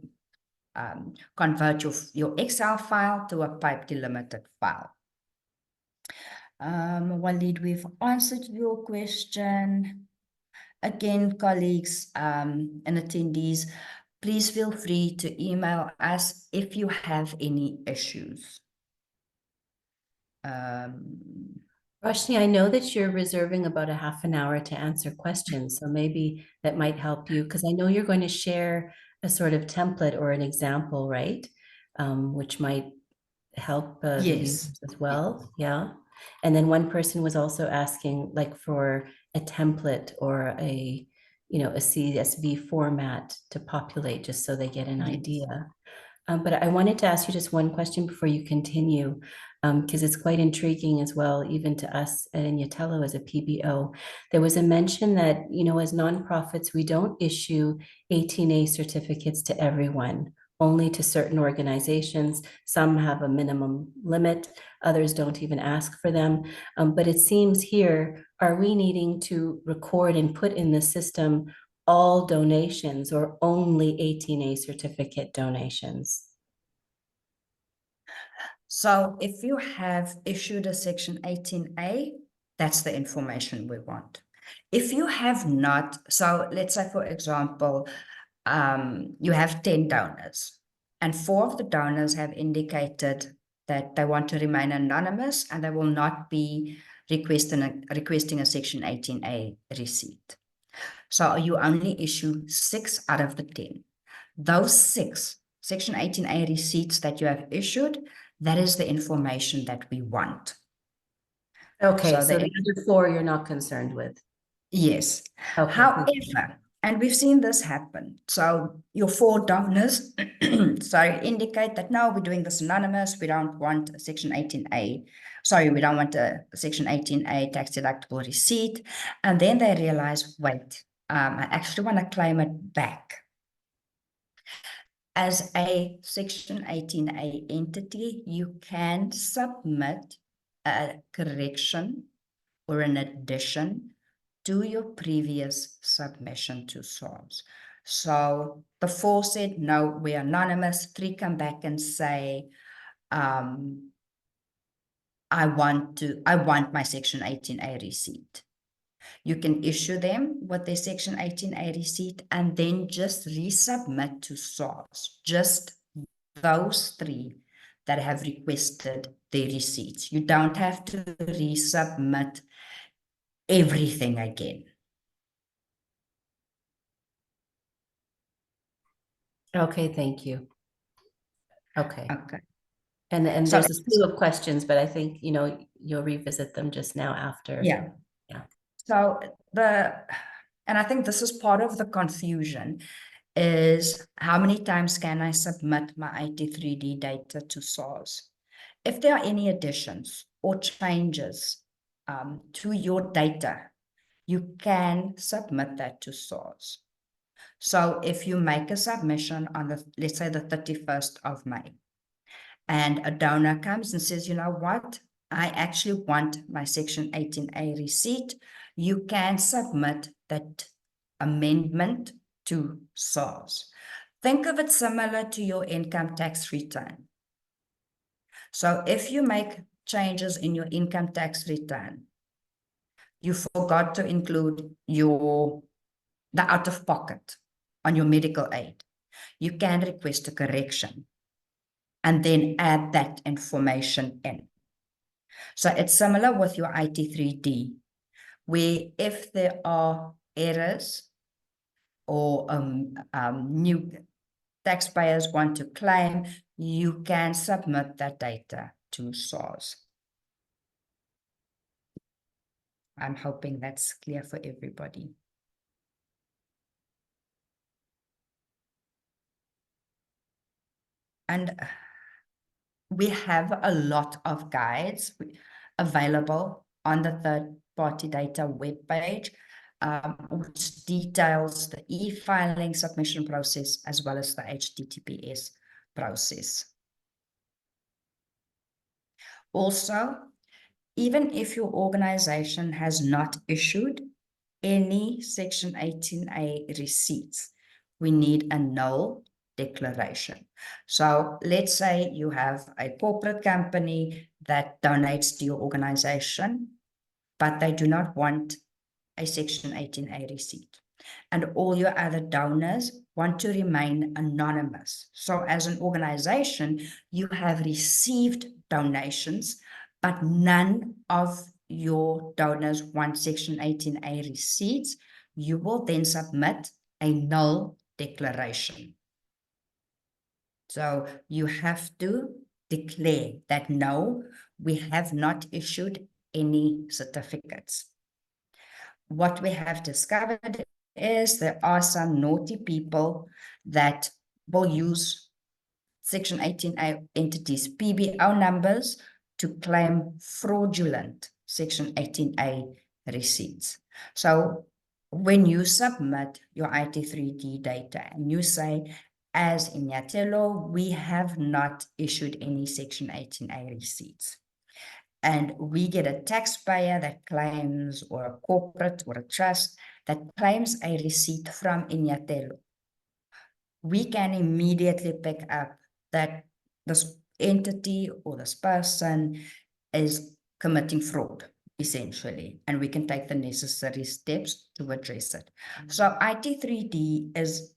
convert your Excel file to a pipe delimited file. Walid, we've answered your question. Again, colleagues and attendees, please feel free to email us if you have any issues. Roshni, I know that you're reserving about a half an hour to answer questions, so maybe that might help you, because I know you're going to share a sort of template or an example, right? Which might help the Yes. users as well. Yeah. And then one person was also asking like for a template or a CSV format to populate just so they get an Yes. idea. But I wanted to ask you just one question before you continue, because it's quite intriguing as well, even to us at Inyathelo as a PBO. There was a mention that, as nonprofits, we don't issue 18A certificates to everyone, only to certain organizations. Some have a minimum limit, others don't even ask for them. But it seems here, are we needing to record and put in the system all donations or only 18A certificate donations? So if you have issued a Section 18A, that's the information we want. If you have not, so let's say, for example, you have 10 donors, and 4 of the donors have indicated that they want to remain anonymous and they will not be requesting a Section 18A receipt. So you only issue 6 out of the 10. Those 6 Section 18A receipts that you have issued, that is the information that we want. Okay, So so the the other 4 you're not concerned with. Yes. Okay. However, and we've seen this happen. So your 4 donors, sorry, indicate that no, we're doing this anonymous. We don't want a Section 18A. Sorry, we don't want a Section 18A tax deductible receipt. And then they realize, wait, I actually want to claim it back. As a Section 18A entity, you can submit a correction or an addition to your previous submission to SARS. So the 4 said, no, we're anonymous. 3 come back and say, I want my Section 18A receipt. You can issue them with their Section 18A receipt and then just resubmit to SARS. Just those 3 that have requested their receipts. You don't have to resubmit everything again. Okay, thank you. Okay. Okay. And So there's a slew of questions, but I think, you'll revisit them just now after. yeah. Yeah. So and I think this is part of the confusion, is how many times can I submit my IT3D data to SARS? If there are any additions or changes to your data, you can submit that to SARS. So if you make a submission on let's say the 31st of May, and a donor comes and says, you know what, I actually want my Section 18A receipt, you can submit that amendment to SARS. Think of it similar to your income tax return. So if you make changes in your income tax return, you forgot to include the out-of-pocket on your medical aid, you can request a correction and then add that information in. So it's similar with your IT3D, where if there are errors or new taxpayers want to claim, you can submit that data to SARS. I'm hoping that's clear for everybody. And we have a lot of guides available on the third-party data webpage, which details the e-filing submission process as well as the HTTPS process. Also, even if your organization has not issued any Section 18A receipts, we need a null declaration. So let's say you have a corporate company that donates to your organization, but they do not want a Section 18A receipt. And all your other donors want to remain anonymous. So as an organization, you have received donations, but none of your donors want Section 18A receipts. You will then submit a null declaration. So you have to declare that no, we have not issued any certificates. What we have discovered is there are some naughty people that will use Section 18A entities' PBO numbers to claim fraudulent Section 18A receipts. So when you submit your IT3D data and you say, as Inyathelo, we have not issued any Section 18A receipts, and we get a taxpayer that claims, or a corporate or a trust that claims a receipt from Inyathelo, we can immediately pick up that this entity or this person is committing fraud, essentially, and we can take the necessary steps to address it. So IT3D is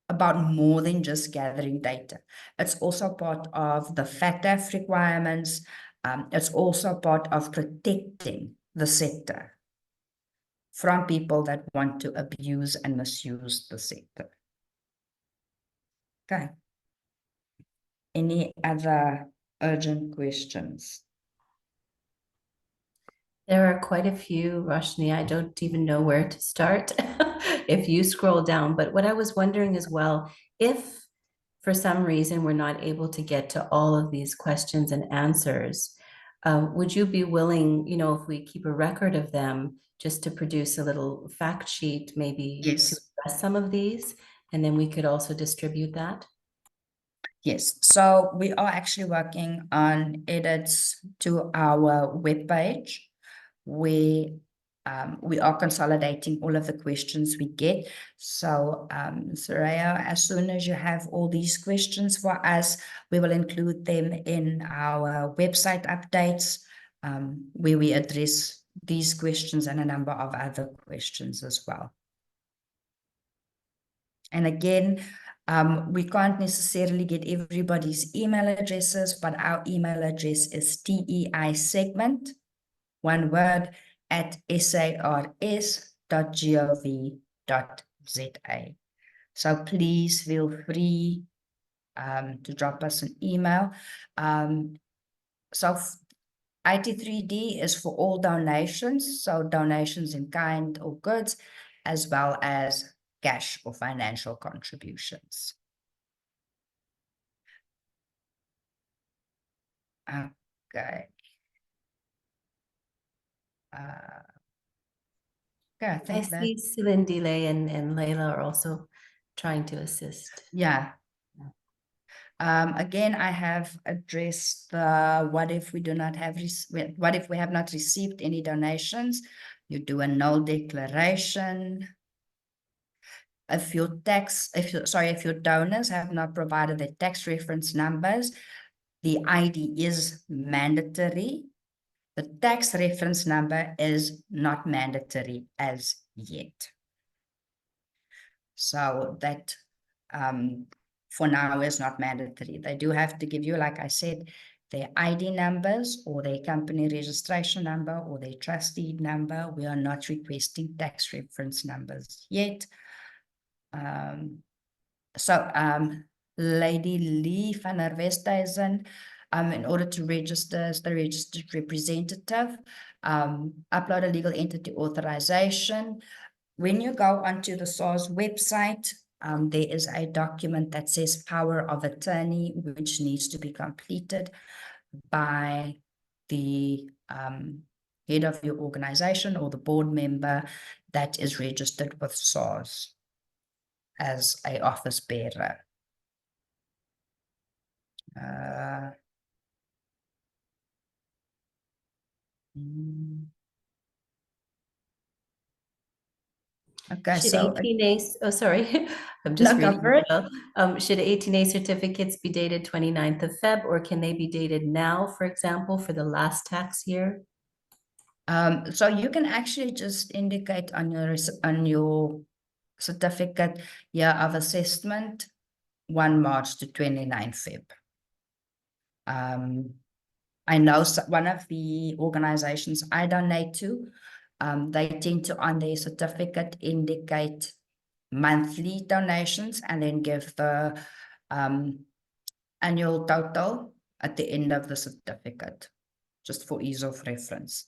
about more than just gathering data. It's also part of the FATF requirements. It's also part of protecting the sector from people that want to abuse and misuse the sector. Okay. Any other urgent questions? There are quite a few, Roshni. I don't even know where to start if you scroll down. But what I was wondering as well, if for some reason we're not able to get to all of these questions and answers, would you be willing, if we keep a record of them, just to produce a little fact sheet, maybe to Yes. address some of these, and then we could also distribute that? Yes, so we are actually working on edits to our webpage where we are consolidating all of the questions we get. So, Soraya, as soon as you have all these questions for us, we will include them in our website updates where we address these questions and a number of other questions as well. And again, we can't necessarily get everybody's email addresses, but our email address is teisegment, one word, at sars.gov.za. So please feel free to drop us an email. So IT3D is for all donations, so donations in kind or goods, as well as cash or financial contributions. Okay. Okay, I I think that, see Celine Delay and Layla are also trying to assist. yeah. Again, I have addressed the what if we do not have, what if we have not received any donations? You do a null declaration. If your donors have not provided their tax reference numbers, the ID is mandatory. The tax reference number is not mandatory as yet. So that for now is not mandatory. They do have to give you, like I said, their ID numbers or their company registration number or their trustee number. We are not requesting tax reference numbers yet. Lady Lee van der Westhuizen, in order to register as the registered representative, upload a legal entity authorization. When you go onto the SARS website, there is a document that says power of attorney, which needs to be completed by the head of your organization or the board member that is registered with SARS as a office bearer. Okay, Should so 18A, oh, sorry, I'm just reading. cover it. Should 18A certificates be dated 29th of Feb, or can they be dated now, for example, for the last tax year? So you can actually just indicate on your certificate year of assessment 1 March to 29 Feb. I know one of the organizations I donate to, they tend to on their certificate indicate monthly donations and then give the annual total at the end of the certificate, just for ease of reference.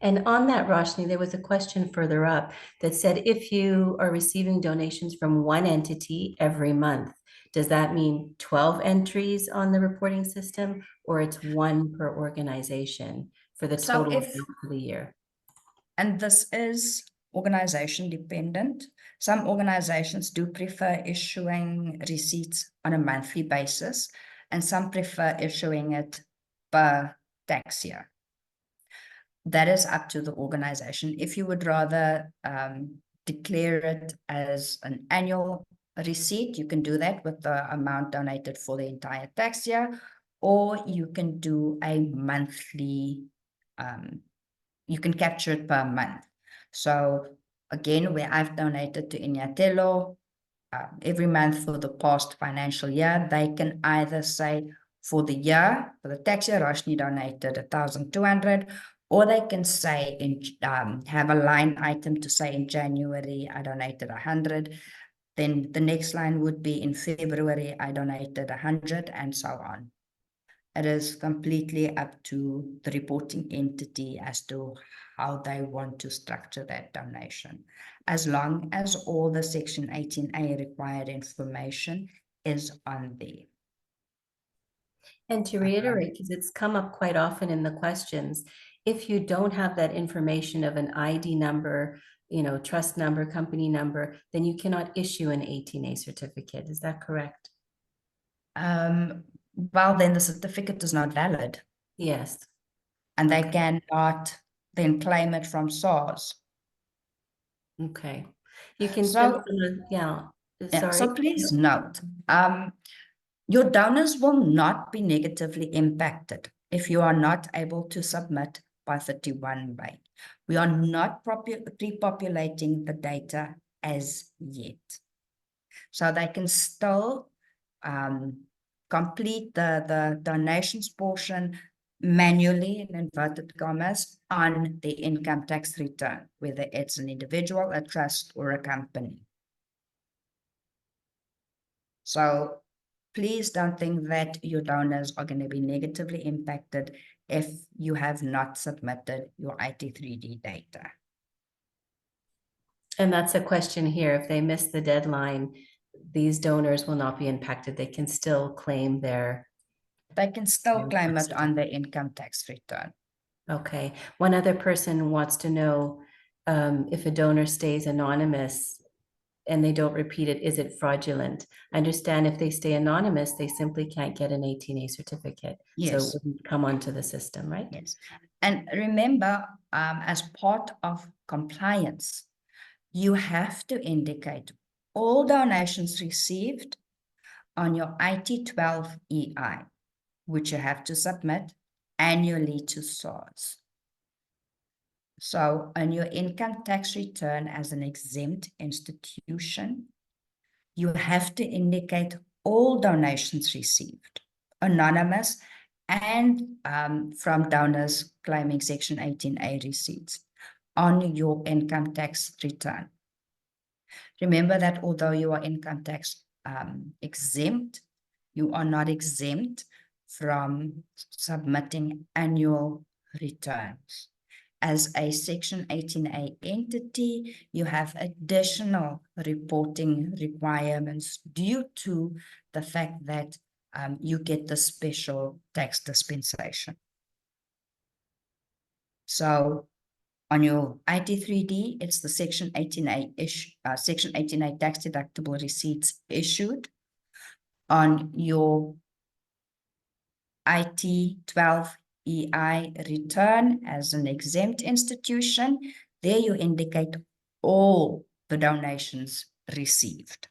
And on that, Roshni, there was a question further up that said, if you are receiving donations from one entity every month, does that mean 12 entries on the reporting system, or it's one per organization for the So total amount for the year? And this is organization dependent. Some organizations do prefer issuing receipts on a monthly basis, and some prefer issuing it per tax year. That is up to the organization. If you would rather declare it as an annual receipt, you can do that with the amount donated for the entire tax year, or you can do a monthly, you can capture it per month. So again, where I've donated to Inyathelo, every month for the past financial year, they can either say for the year, for the tax year, Roshni donated 1,200, or they can say have a line item to say in January, I donated 100. Then the next line would be in February, I donated 100, and so on. It is completely up to the reporting entity as to how they want to structure that donation, as long as all the Section 18A required information is on there. And to reiterate, because it's come up quite often in the questions, if you don't have that information of an ID number, trust number, company number, then you cannot issue an 18A certificate. Is that correct? Well, then the certificate is not valid. Yes. And they cannot then claim it from SARS. Okay. You can So, yeah. yeah, Sorry. so please note, your donors will not be negatively impacted if you are not able to submit by 31 May. We are not pre-populating the data as yet. So they can still complete the donations portion manually, in inverted commas, on the income tax return, whether it's an individual, a trust, or a company. So please don't think that your donors are going to be negatively impacted if you have not submitted your IT3D data. And that's a question here. If they miss the deadline, these donors will not be impacted. They can still claim their. They can still claim it on the income tax return. Okay. One other person wants to know if a donor stays anonymous and they don't repeat it, is it fraudulent? I understand if they stay anonymous, they simply can't get an 18A certificate. Yes. So it wouldn't come onto the system, right? Yes. And remember, as part of compliance, you have to indicate all donations received on your IT12 EI, which you have to submit annually to SARS. So on your income tax return as an exempt institution, you have to indicate all donations received, anonymous and from donors claiming Section 18A receipts on your income tax return. Remember that although you are income tax exempt, you are not exempt from submitting annual returns. As a Section 18A entity, you have additional reporting requirements due to the fact that you get the special tax dispensation. So on your IT3D, it's the Section 18A Section 18A tax-deductible receipts issued. On your IT12 EI return as an exempt institution, there you indicate all the donations received,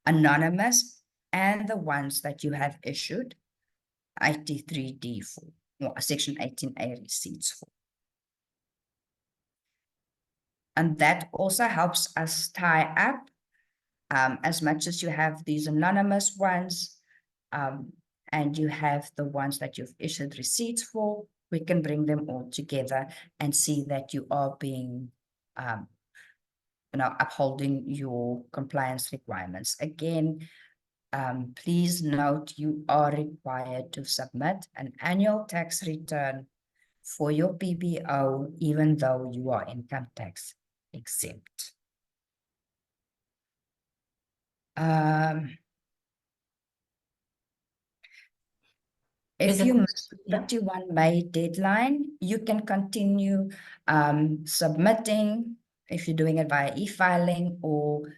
anonymous and the ones that you have issued IT3D for, or Section 18A receipts for. And that also helps us tie up, as much as you have these anonymous ones, and you have the ones that you've issued receipts for, we can bring them all together and see that you are being, upholding your compliance requirements. Again, please note you are required to submit an annual tax return for your PBO, even though you are income tax exempt. If you miss the 31 May deadline, you can continue submitting if you're doing it via e-filing or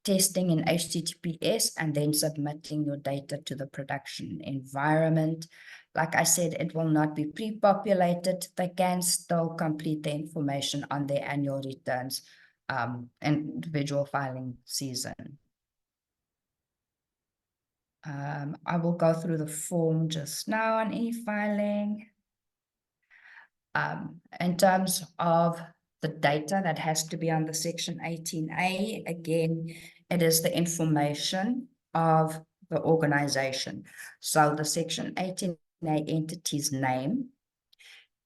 testing in HTTPS and then submitting your data to the production environment. Like I said, it will not be pre-populated. They can still complete the information on their annual returns and individual filing season. I will go through the form just now on e-filing. In terms of the data that has to be on the Section 18A. Again, it is the information of the organization. So the Section 18A entity's name,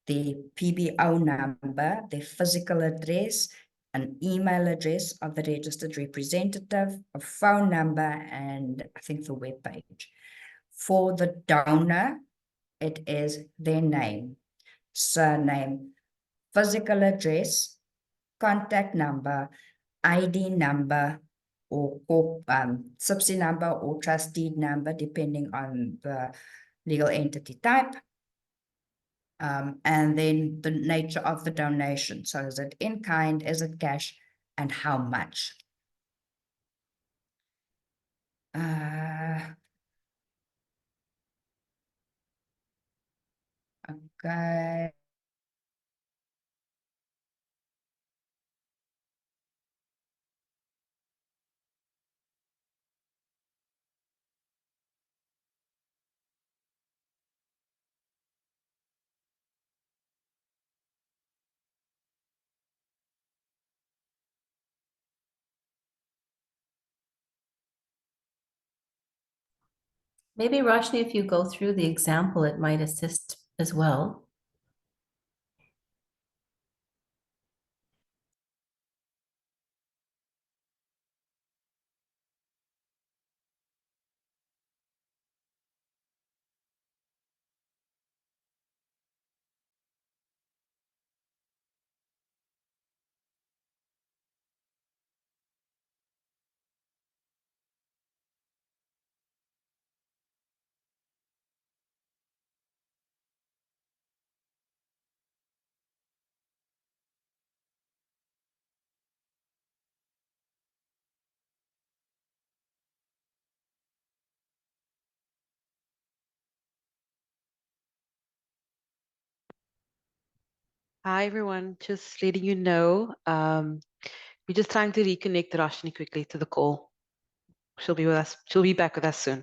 the PBO number, their physical address, an email address of the registered representative, a phone number, and I think the web page. For the donor, it is their name, surname, physical address, contact number, ID number, or SIPC number or trustee number, depending on the legal entity type. And then the nature of the donation. So is it in kind, is it cash, and how much? Okay. Maybe Roshni, if you go through the example, it might assist as well. Hi, everyone. Just letting you know, we're just trying to reconnect Rashni quickly to the call. She'll be with us. She'll be back with us soon.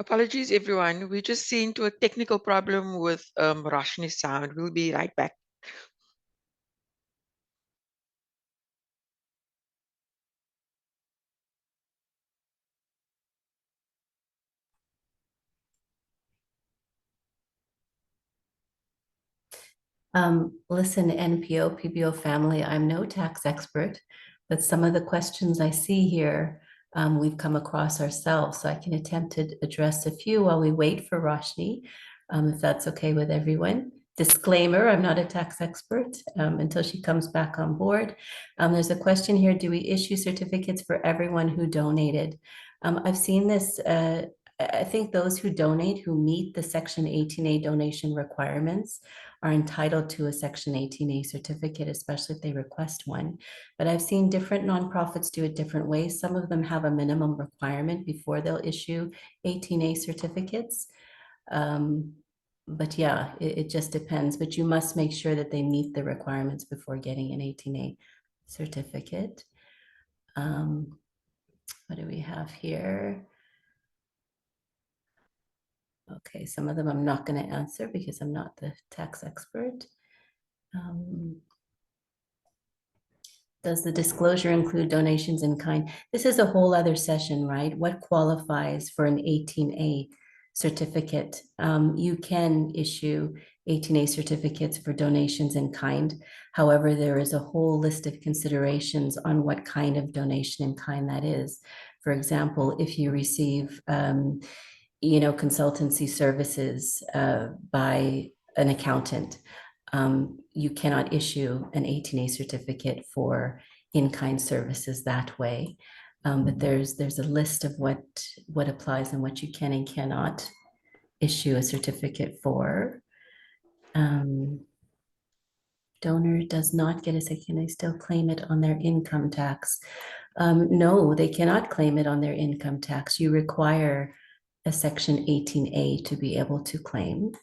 Apologies, everyone. We just seeing to a technical problem with Roshni's sound. We'll be right back. Listen, NPO, PBO family, I'm no tax expert, but some of the questions I see here, we've come across ourselves. So I can attempt to address a few while we wait for Roshni, if that's okay with everyone. Disclaimer, I'm not a tax expert until she comes back on board. There's a question here, do we issue certificates for everyone who donated? I've seen this, I think those who donate, who meet the Section 18A donation requirements, are entitled to a Section 18A certificate, especially if they request one. But I've seen different nonprofits do it different ways. Some of them have a minimum requirement before they'll issue 18A certificates. But yeah, it just depends. But you must make sure that they meet the requirements before getting an 18A certificate. What do we have here? Okay, some of them I'm not going to answer because I'm not the tax expert. Does the disclosure include donations in kind? This is a whole other session, right? What qualifies for an 18A certificate? You can issue 18A certificates for donations in kind. However, there is a whole list of considerations on what kind of donation in kind that is. For example, if you receive consultancy services by an accountant, you cannot issue an 18A certificate for in-kind services that way. But there's a list of what applies and what you can and cannot issue a certificate for. Donor does not get a second, can they still claim it on their income tax? No, they cannot claim it on their income tax. You require a Section 18A to be able to claim.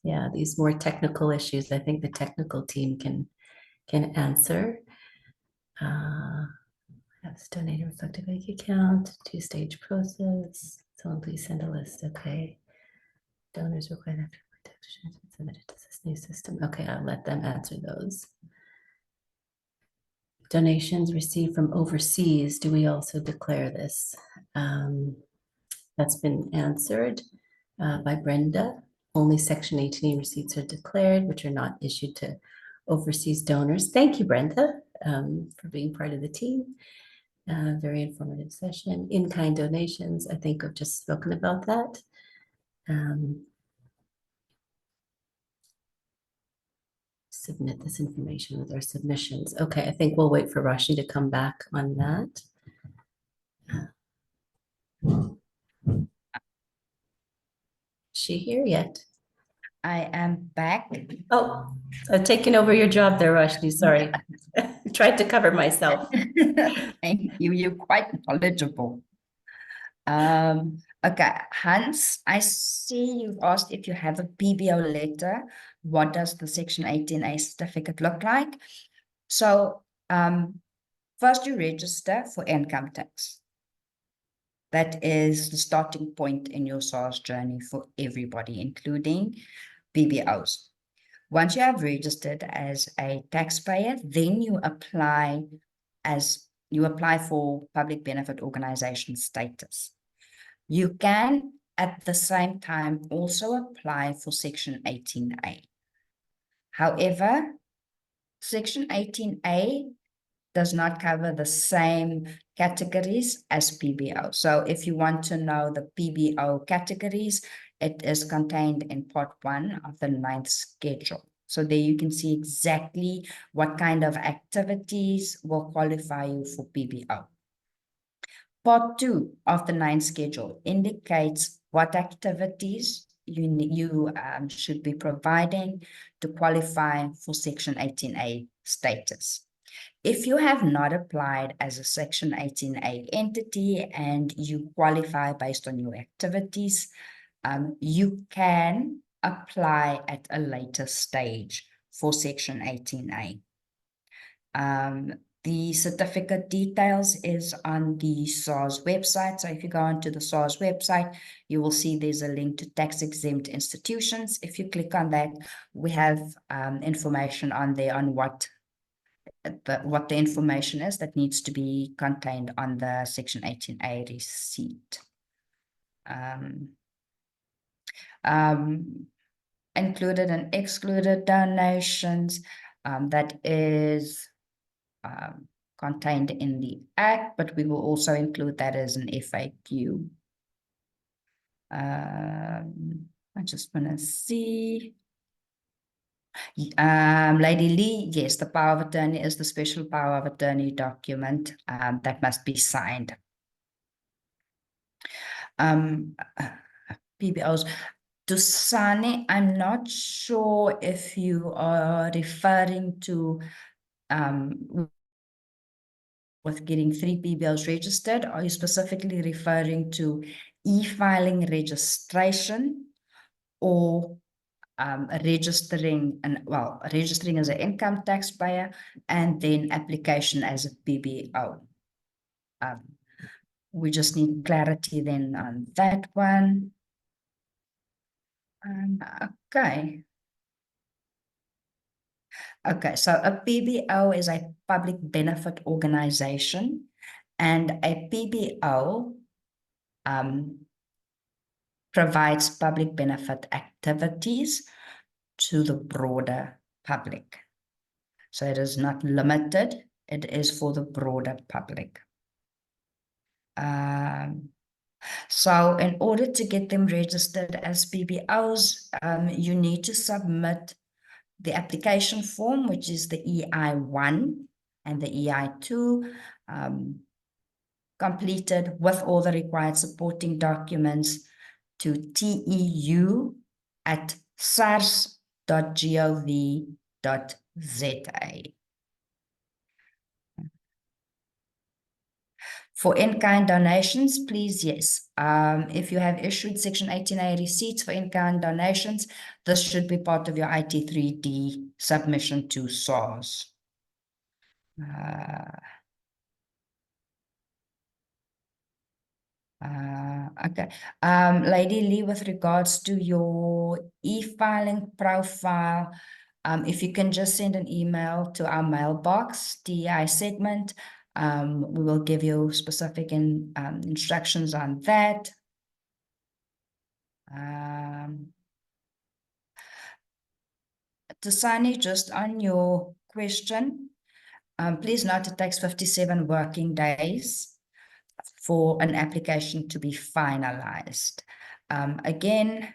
Yeah, these more technical issues, I think the technical team can answer. Yes, donate a reflective bank account, two-stage process. Someone please send a list. Okay. Donors required after protection has been submitted to this new system. Okay, I'll let them answer those. Donations received from overseas, do we also declare this? That's been answered by Brenda. Only Section 18 receipts are declared, which are not issued to overseas donors. Thank you, Brenda, for being part of the team. Very informative session. In-kind donations, I think I've just spoken about that. Submit this information with our submissions. Okay, I think we'll wait for Rashi to come back on that. Is she here yet? I am back. Oh, I've taken over your job there, Rashni. Sorry. Tried to cover myself. Thank you. You're quite knowledgeable. Okay, Hans, I see you've asked if you have a PBO letter. What does the Section 18A certificate look like? So, first you register for income tax. That is the starting point in your SARS journey for everybody, including PBOs. Once you have registered as a taxpayer, then you apply for public benefit organization status. You can, at the same time, also apply for Section 18A. However, Section 18A does not cover the same categories as PBO. So if you want to know the PBO categories, it is contained in Part 1 of the 9th schedule. So there you can see exactly what kind of activities will qualify you for PBO. Part 2 of the 9th schedule indicates what activities you should be providing to qualify for Section 18A status. If you have not applied as a Section 18A entity and you qualify based on your activities, you can apply at a later stage for Section 18A. The certificate details is on the SARS website. So if you go onto the SARS website, you will see there's a link to tax-exempt institutions. If you click on that, we have information on there on what the information is that needs to be contained on the Section 18A receipt. Included and excluded donations, that is contained in the Act, but we will also include that as an FAQ. I just want to see. Lady Lee, yes, the power of attorney is the special power of attorney document that must be signed. PBOs. Dusani, I'm not sure if you are referring to with getting 3 PBOs registered. Are you specifically referring to e-filing registration or registering as an income taxpayer and then application as a PBO? We just need clarity then on that one. Okay. Okay, so a PBO is a public benefit organization, and a PBO provides public benefit activities to the broader public. So it is not limited, it is for the broader public. So in order to get them registered as PBOs, you need to submit the application form, which is the EI1 and the EI2, completed with all the required supporting documents to teu@sars.gov.za. For in-kind donations, please, yes. If you have issued Section 18A receipts for in-kind donations, this should be part of your IT3D submission to SARS. Okay. Lady Lee, with regards to your e-filing profile, if you can just send an email to our mailbox, DEI segment, we will give you specific instructions on that. Tasani, just on your question, please note it takes 57 working days for an application to be finalized. Again,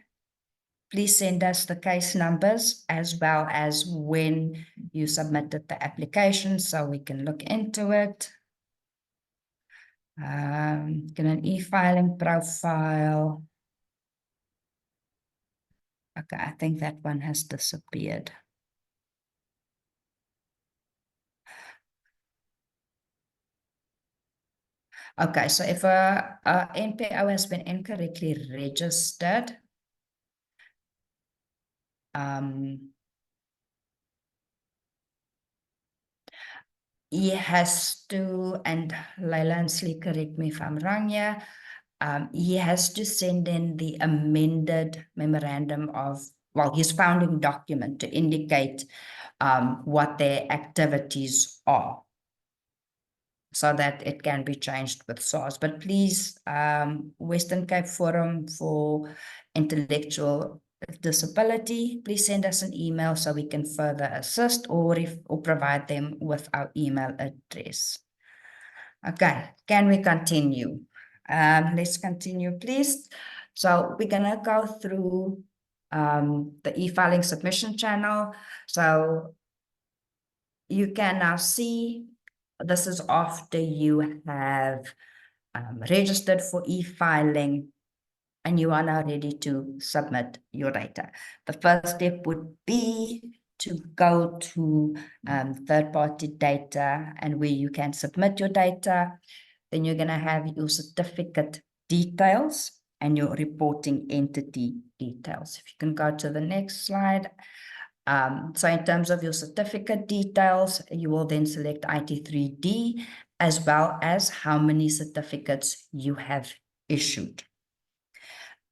please send us the case numbers as well as when you submitted the application so we can look into it. Get an e-filing profile. Okay, I think that one has disappeared. Okay, so if a NPO has been incorrectly registered, he has to, and Laila and Slee, correct me if I'm wrong here, he has to send in the amended memorandum of, well, his founding document to indicate what their activities are, so that it can be changed with SARS. But please, Western Cape Forum for Intellectual Disability, please send us an email so we can further assist or provide them with our email address. Okay, can we continue? Let's continue, please. So we're gonna go through the e-filing submission channel. So you can now see this is after you have registered for e-filing and you are now ready to submit your data. The first step would be to go to third-party data and where you can submit your data. Then you're going to have your certificate details and your reporting entity details. If you can go to the next slide. So in terms of your certificate details, you will then select IT3D as well as how many certificates you have issued.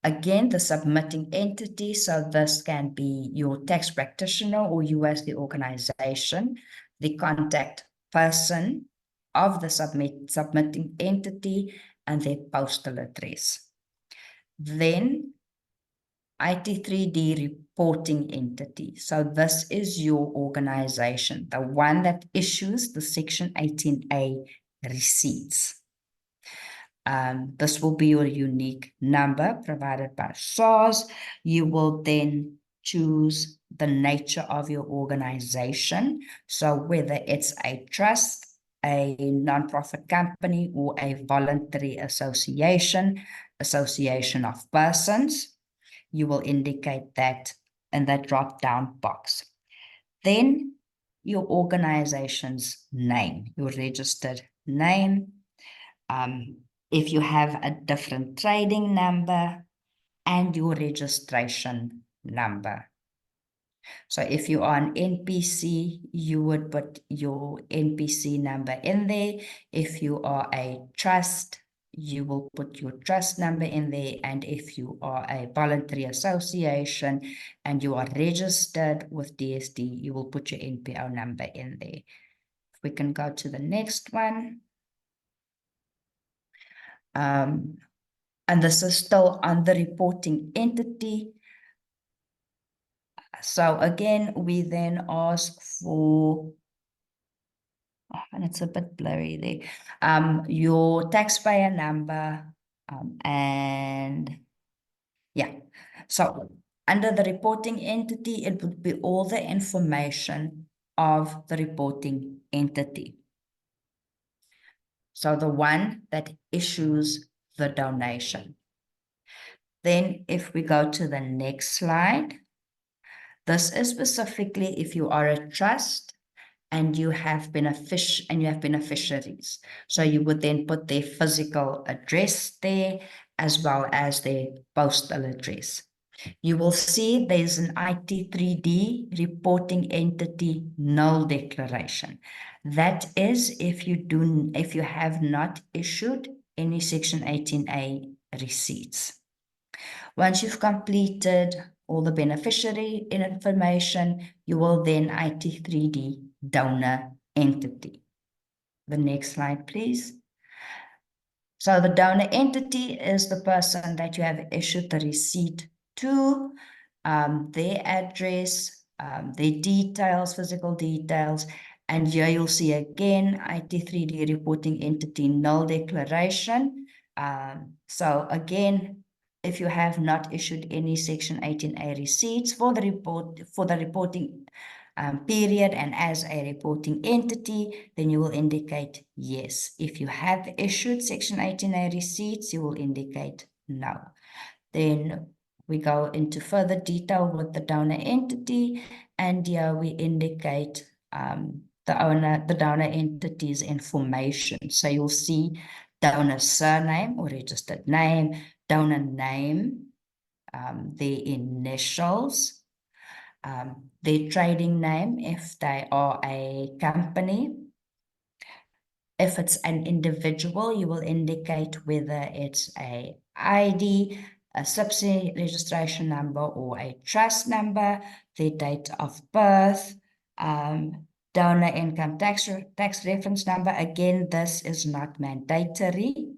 Again, the submitting entity, so this can be your tax practitioner or you as the organization, the contact person of the submitting entity and their postal address. Then IT3D reporting entity. So this is your organization, the one that issues the Section 18A receipts. This will be your unique number provided by SARS. You will then choose the nature of your organization. So whether it's a trust, a nonprofit company, or a voluntary association, association of persons, you will indicate that in that drop-down box. Then your organization's name, your registered name. If you have a different trading number and your registration number. So if you are an NPC, you would put your NPC number in there. If you are a trust, you will put your trust number in there. And if you are a voluntary association and you are registered with DSD, you will put your NPO number in there. If we can go to the next one. And this is still on the reporting entity. So again, we then ask for, and it's a bit blurry there, your taxpayer number, and yeah. So under the reporting entity, it would be all the information of the reporting entity. So the one that issues the donation. Then if we go to the next slide, this is specifically if you are a trust and you have beneficiaries. So you would then put their physical address there as well as their postal address. You will see there's an IT3D reporting entity null declaration. That is if you have not issued any Section 18A receipts. Once you've completed all the beneficiary information, you will then IT3D donor entity. The next slide, please. So the donor entity is the person that you have issued the receipt to, their address, their details, physical details, and here you'll see again IT3D reporting entity null declaration. So again, if you have not issued any Section 18A receipts for the reporting period and as a reporting entity, then you will indicate yes. If you have issued Section 18A receipts, you will indicate no. Then we go into further detail with the donor entity, and here we indicate the donor entity's information. So you'll see donor surname or registered name, donor name, their initials, their trading name if they are a company. If it's an individual, you will indicate whether it's a ID, a subsidiary registration number, or a trust number, their date of birth, donor income tax reference number. Again, this is not mandatory.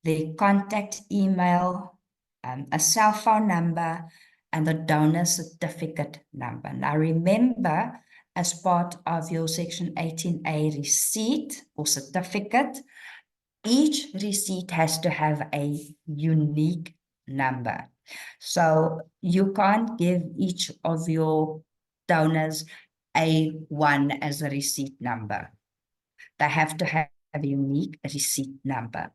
Their contact email, a cell phone number, and the donor certificate number. Now remember, as part of your Section 18A receipt or certificate, each receipt has to have a unique number. So you can't give each of your donors a one as a receipt number. They have to have a unique receipt number.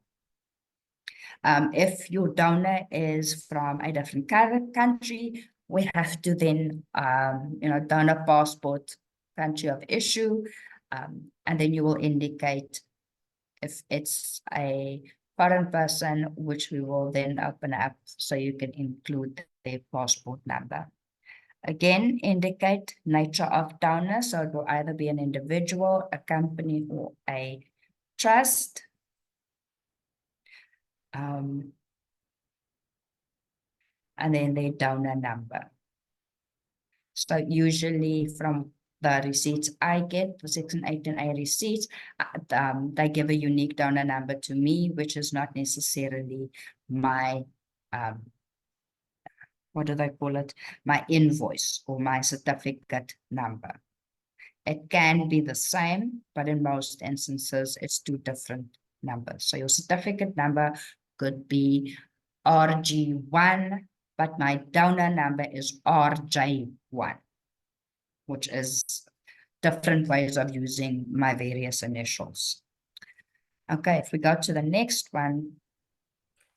If your donor is from a different country, we have to then, donor passport, country of issue, and then you will indicate if it's a foreign person, which we will then open up so you can include their passport number. Again, indicate nature of donor, so it will either be an individual, a company, or a trust. And then their donor number. So usually from the receipts I get, the Section 18A receipts, they give a unique donor number to me, which is not necessarily my, what do they call it? My invoice or my certificate number. It can be the same, but in most instances, it's two different numbers. So your certificate number could be RG1, but my donor number is RJ1, which is different ways of using my various initials. Okay, if we go to the next one.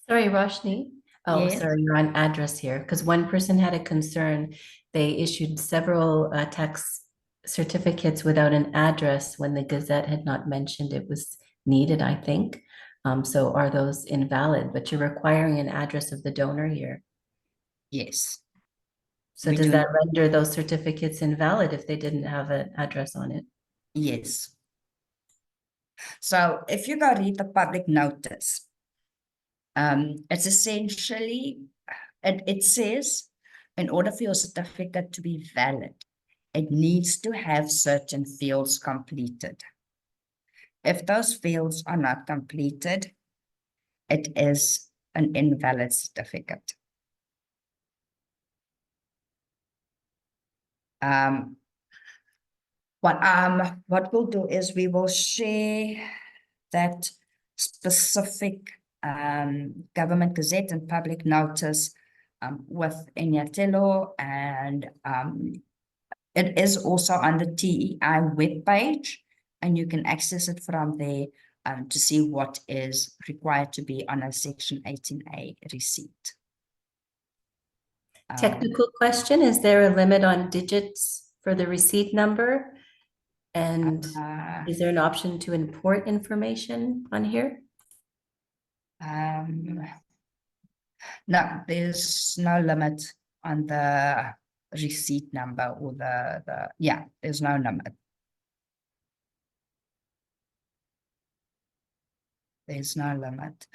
Sorry, Roshni. Oh, Yes. sorry, you're on address here, because one person had a concern. They issued several tax certificates without an address when the Gazette had not mentioned it was needed, I think. So are those invalid? But you're requiring an address of the donor here. Yes. So We does do. that render those certificates invalid if they didn't have an address on it? Yes. So if you go read the public notice, it's essentially, it says, in order for your certificate to be valid, it needs to have certain fields completed. If those fields are not completed, it is an invalid certificate. What we'll do is we will share that specific government gazette and public notice with Inyathelo, and it is also on the TEI webpage, and you can access it from there to see what is required to be on a Section 18A receipt. Technical question, is there a limit on digits for the receipt number? And Uh, is there an option to import information on here? No, there's no limit on the receipt number or yeah, there's no limit. There's no limit.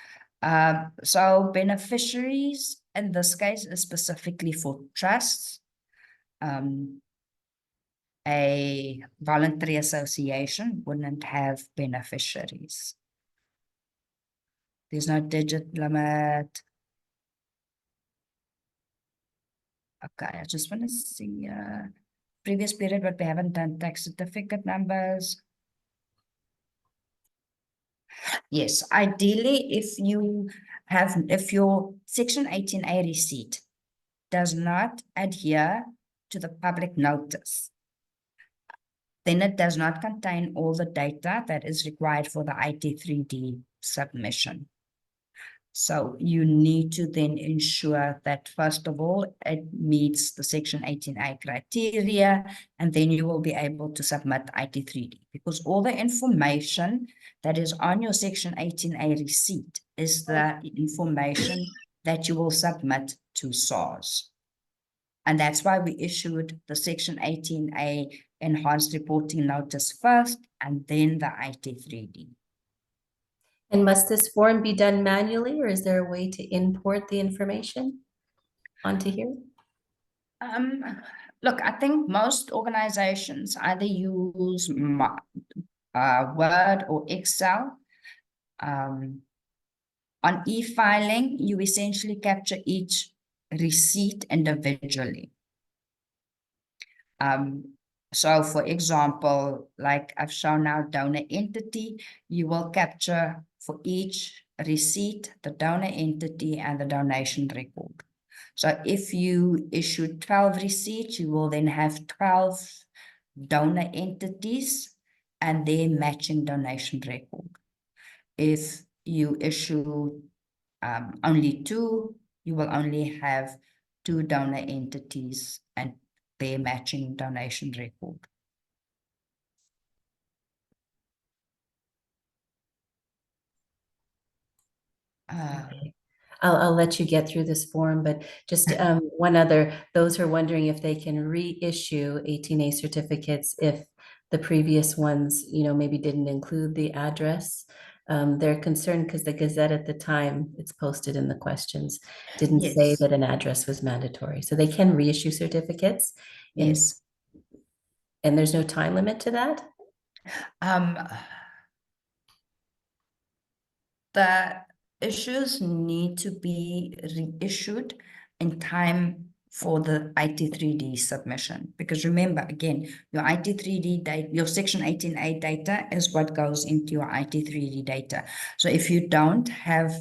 So beneficiaries in this case is specifically for trusts. A voluntary association wouldn't have beneficiaries. There's no digit limit. Okay, I just want to see previous period, but we haven't done tax certificate numbers. Yes, ideally, if your Section 18A receipt does not adhere to the public notice, then it does not contain all the data that is required for the IT3D submission. So you need to then ensure that, first of all, it meets the Section 18A criteria, and then you will be able to submit IT3D, because all the information that is on your Section 18A receipt is the information that you will submit to SARS. And that's why we issued the Section 18A enhanced reporting notice first, and then the IT3D. And must this form be done manually, or is there a way to import the information onto here? Look, I think most organizations either use Word or Excel. On e-filing, you essentially capture each receipt individually. So for example, like I've shown now donor entity, you will capture for each receipt, the donor entity and the donation record. So if you issue 12 receipts, you will then have 12 donor entities and their matching donation record. If you issue only 2, you will only have 2 donor entities and their matching donation record. Okay. I'll let you get through this form, but just one other, those who are wondering if they can reissue 18A certificates if the previous ones, maybe didn't include the address. They're concerned because the Gazette at the time, it's posted in the questions, didn't say Yes. that an address was mandatory. So they can reissue certificates. Yes. And there's no time limit to that? The issues need to be reissued in time for the IT3D submission. Because remember, again, your IT3D data, your Section 18A data is what goes into your IT3D data. So if you don't have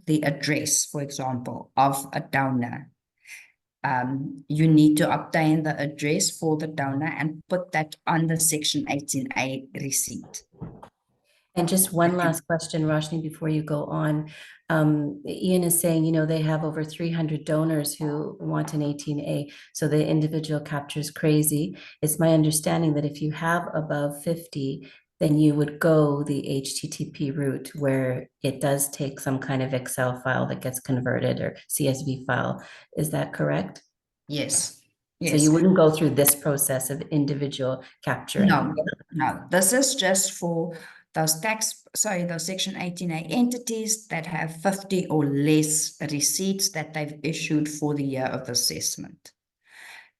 the address, for example, of a donor, you need to obtain the address for the donor and put that on the Section 18A receipt. And just one last question, Roshni, before you go on. Ian is saying, they have over 300 donors who want an 18A, so the individual capture is crazy. It's my understanding that if you have above 50, then you would go the HTTP route where it does take some kind of Excel file that gets converted or CSV file. Is that correct? Yes. Yes. So you wouldn't go through this process of individual capturing? No. This is just for those those Section 18A entities that have 50 or less receipts that they've issued for the year of assessment.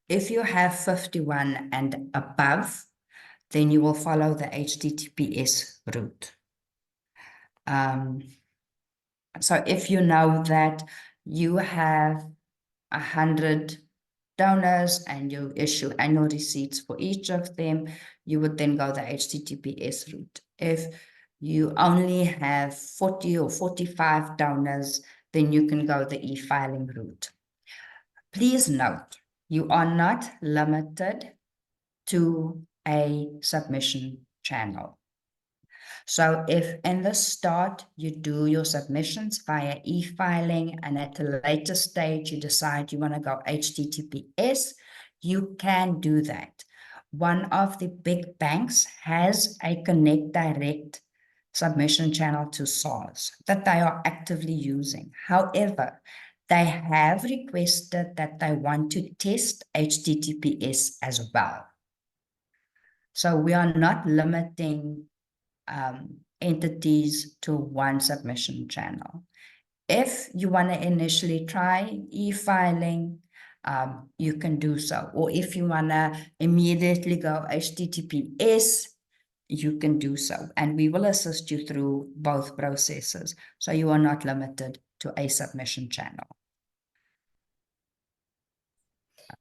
If you have 51 and above, then you will follow the HTTPS route. So if you know that you have 100 donors and you issue annual receipts for each of them, you would then go the HTTPS route. If you only have 40 or 45 donors, then you can go the e-filing route. Please note, you are not limited to a submission channel. So if in the start you do your submissions via e-filing and at a later stage you decide you want to go HTTPS, you can do that. one of the big banks has a Connect Direct submission channel to SARS that they are actively using. However, they have requested that they want to test HTTPS as well. So we are not limiting entities to one submission channel. If you want to initially try e-filing, you can do so. Or if you want to immediately go HTTPS, you can do so. And we will assist you through both processes. So you are not limited to a submission channel.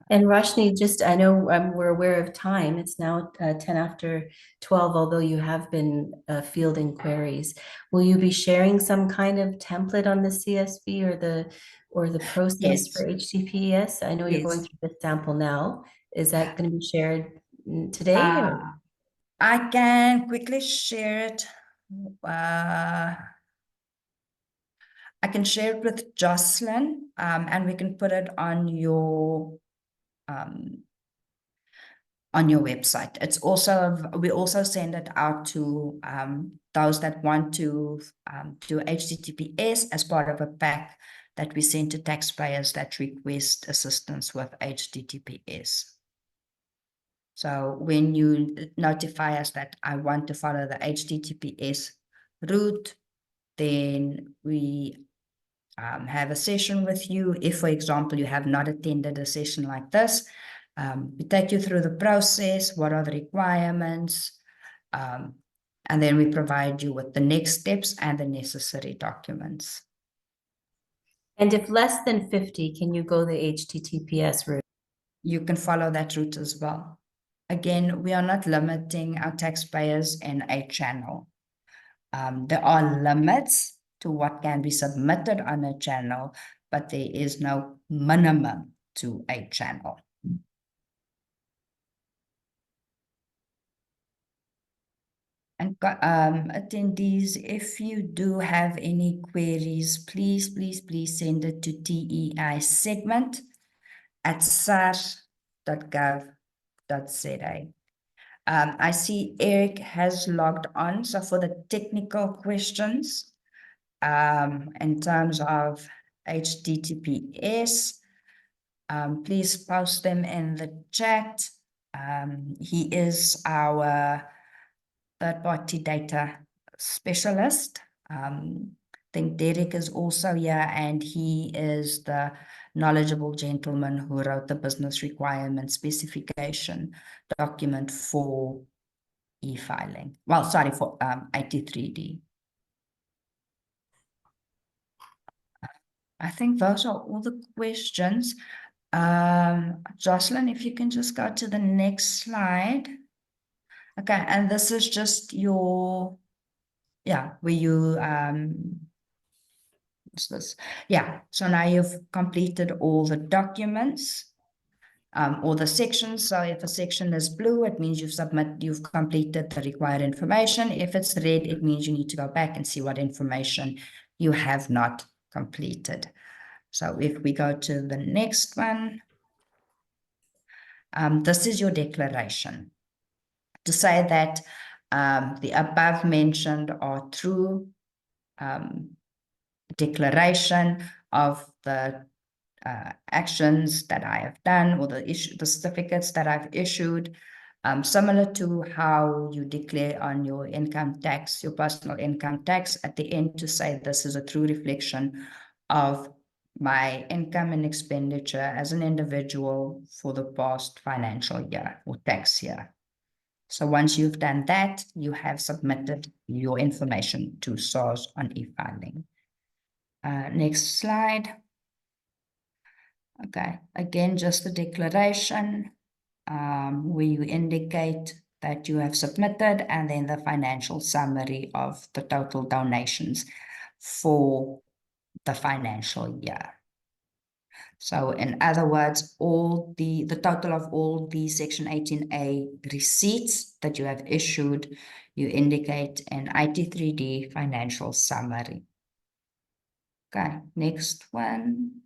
And Roshni, just, I know we're aware of time. It's now 10 after 12, although you have been fielding queries. Will you be sharing some kind of template on the CSV or the process Yes. for HTTPS? I know you're going Yes. through the sample now. Is that going to be shared today? Or? I can quickly share it. I can share it with Jocelyn, and we can put it on your website. It's also, we also send it out to those that want to do HTTPS as part of a pack that we send to taxpayers that request assistance with HTTPS. So when you notify us that I want to follow the HTTPS route, then we have a session with you. If, for example, you have not attended a session like this, we take you through the process, what are the requirements, and then we provide you with the next steps and the necessary documents. And if less than 50, can you go the HTTPS route? You can follow that route as well. Again, we are not limiting our taxpayers in a channel. There are limits to what can be submitted on a channel, but there is no minimum to a channel. And attendees, if you do have any queries, please send it to tei@sars.gov.za. I see Eric has logged on. So for the technical questions, in terms of HTTPS, please post them in the chat. He is our third-party data specialist. I think Derek is also here, and he is the knowledgeable gentleman who wrote the business requirement specification document for e-filing. Well, sorry, for IT3D. I think those are all the questions. Jocelyn, if you can just go to the next slide. Okay, and this is just your, where you, what's this? Yeah, so now you've completed all the documents, or the sections. So if a section is blue, it means you've completed the required information. If it's red, it means you need to go back and see what information you have not completed. So if we go to the next one, this is your declaration to say that the above mentioned are true declaration of the actions that I have done, or the certificates that I've issued, similar to how you declare on your income tax, your personal income tax, at the end to say this is a true reflection of my income and expenditure as an individual for the past financial year or tax year. So once you've done that, you have submitted your information to SARS on e-filing. Next slide. Okay, again, just the declaration where you indicate that you have submitted, and then the financial summary of the total donations for the financial year. So in other words, all the total of all the Section 18A receipts that you have issued, you indicate an IT3D financial summary. Okay, next one.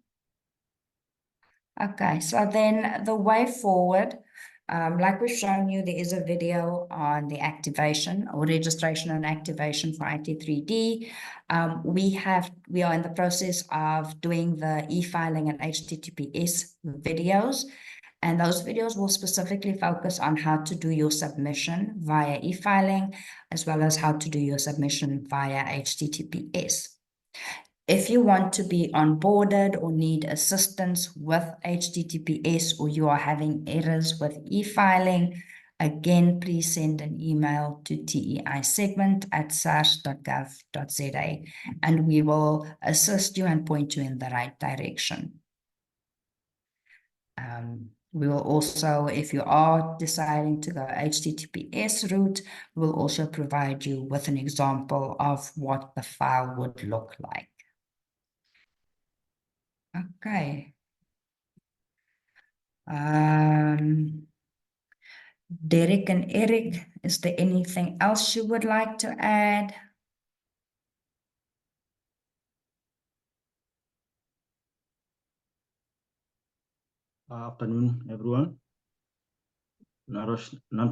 Okay, so then the way forward, Like we've shown you, there is a video on the activation or registration and activation for IT3D. We are in the process of doing the e-filing and HTTPS videos. And those videos will specifically focus on how to do your submission via e-filing, as well as how to do your submission via HTTPS. If you want to be onboarded or need assistance with HTTPS, or you are having errors with e-filing, again, please send an email to teisegment@sars.gov.za, and we will assist you and point you in the right direction. We will also, if you are deciding to go HTTPS route, we will also provide you with an example of what the file would look like. Okay. Derek and Eric, is there anything else you would like to add? Afternoon, everyone. None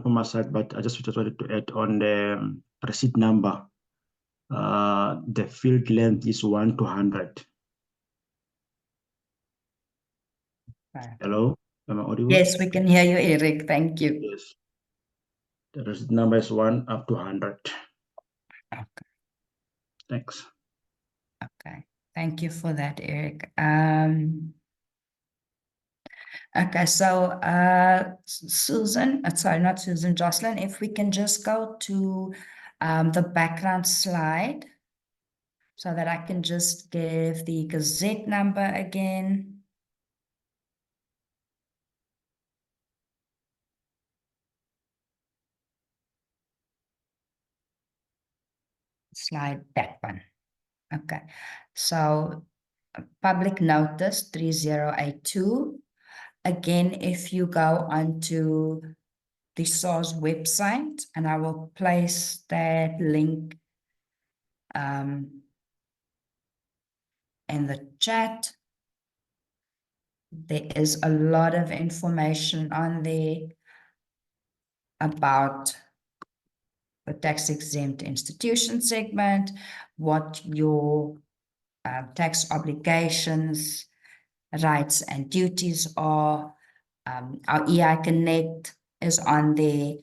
from my side, but I just wanted to add on the receipt number. The field length is 1 to 100. Right. Hello, am I audible? Yes, we can hear you, Eric. Thank you. Yes. The receipt number is 1 up to 100. Okay. Thanks. Okay. Thank you for that, Eric. Okay, so Susan, sorry, not Susan, Jocelyn, if we can just go to the background slide so that I can just give the Gazette number again. Slide that one. Okay, so public notice 3082. Again, if you go onto the SARS website, and I will place that link in the chat. There is a lot of information on there about the tax-exempt institution segment, what your tax obligations, rights and duties are. Our EI Connect is on there,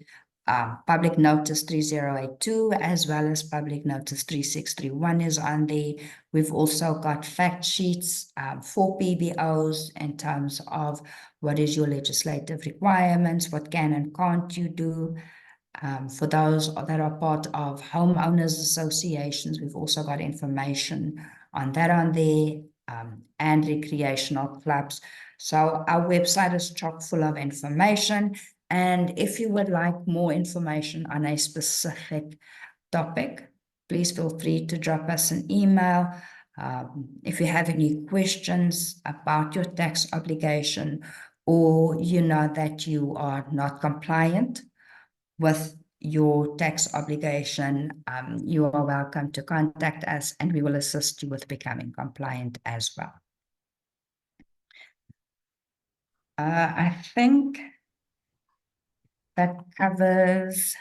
public notice 3082, as well as public notice 3631 is on there. We've also got fact sheets for PBOs in terms of what is your legislative requirements, what can and can't you do. For those that are part of homeowners associations, we've also got information on that on there, and recreational clubs. So our website is chock full of information. And if you would like more information on a specific topic, please feel free to drop us an email. If you have any questions about your tax obligation, or you know that you are not compliant with your tax obligation, you are welcome to contact us and we will assist you with becoming compliant as well. I think that covers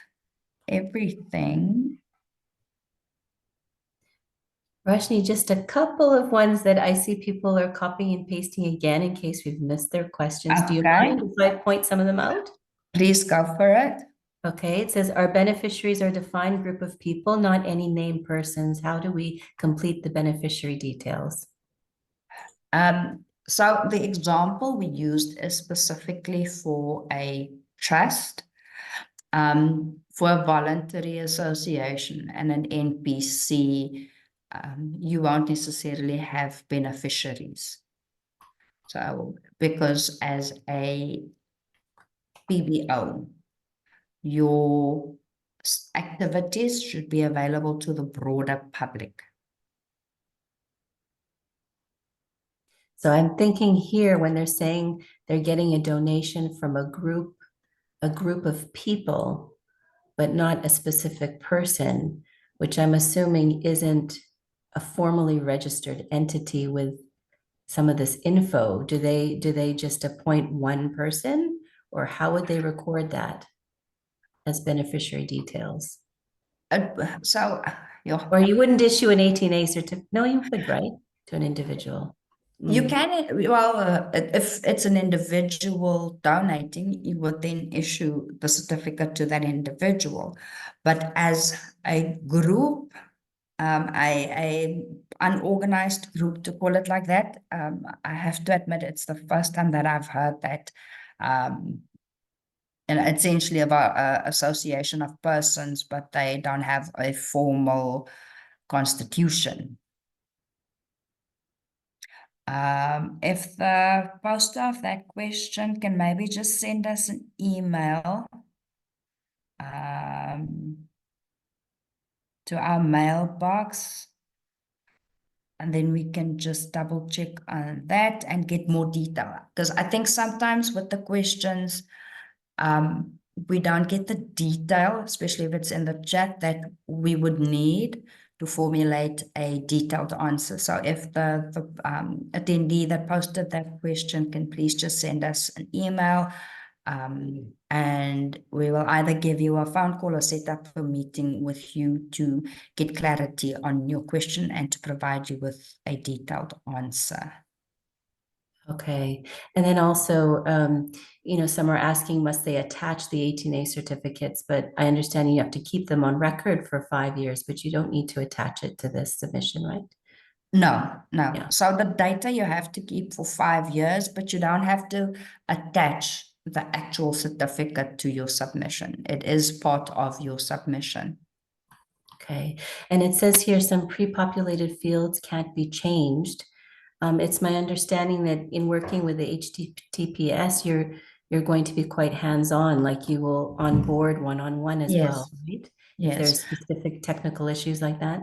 everything. Rashni, just a couple of ones that I see people are copying and pasting again in case we've missed their questions. Do you Okay. mind if I point some of them out? Please go for it. Okay, it says our beneficiaries are a defined group of people, not any named persons. How do we complete the beneficiary details? So the example we used is specifically for a trust, for a voluntary association and an NPC. You won't necessarily have beneficiaries. So, because as a PBO, your activities should be available to the broader public. So I'm thinking here when they're saying they're getting a donation from a group of people, but not a specific person, which I'm assuming isn't a formally registered entity with some of this info. Do they just appoint one person, or how would they record that as beneficiary details? Yeah. Or you wouldn't issue an 18A certificate? No, you would, right? To an individual. You Mm. can, well, if it's an individual donating, you would then issue the certificate to that individual. But as a group, a unorganized group, to call it like that, I have to admit it's the first time that I've heard that, and essentially about association of persons, but they don't have a formal constitution. If the poster of that question can maybe just send us an email to our mailbox, and then we can just double check on that and get more detail. Because I think sometimes with the questions, we don't get the detail, especially if it's in the chat, that we would need to formulate a detailed answer. So if the attendee that posted that question can please just send us an email, and we will either give you a phone call or set up a meeting with you to get clarity on your question and to provide you with a detailed answer. Okay. And then also, some are asking, must they attach the 18A certificates? But I understand you have to keep them on record for 5 years, but you don't need to attach it to this submission, right? No. Yeah. So the data you have to keep for 5 years, but you don't have to attach the actual certificate to your submission. It is part of your submission. Okay. And it says here some pre-populated fields can't be changed. It's my understanding that in working with the HTTPS, you're going to be quite hands-on, like you will onboard one-on-one as Yes. well, right? If Yes. there's specific technical issues like that.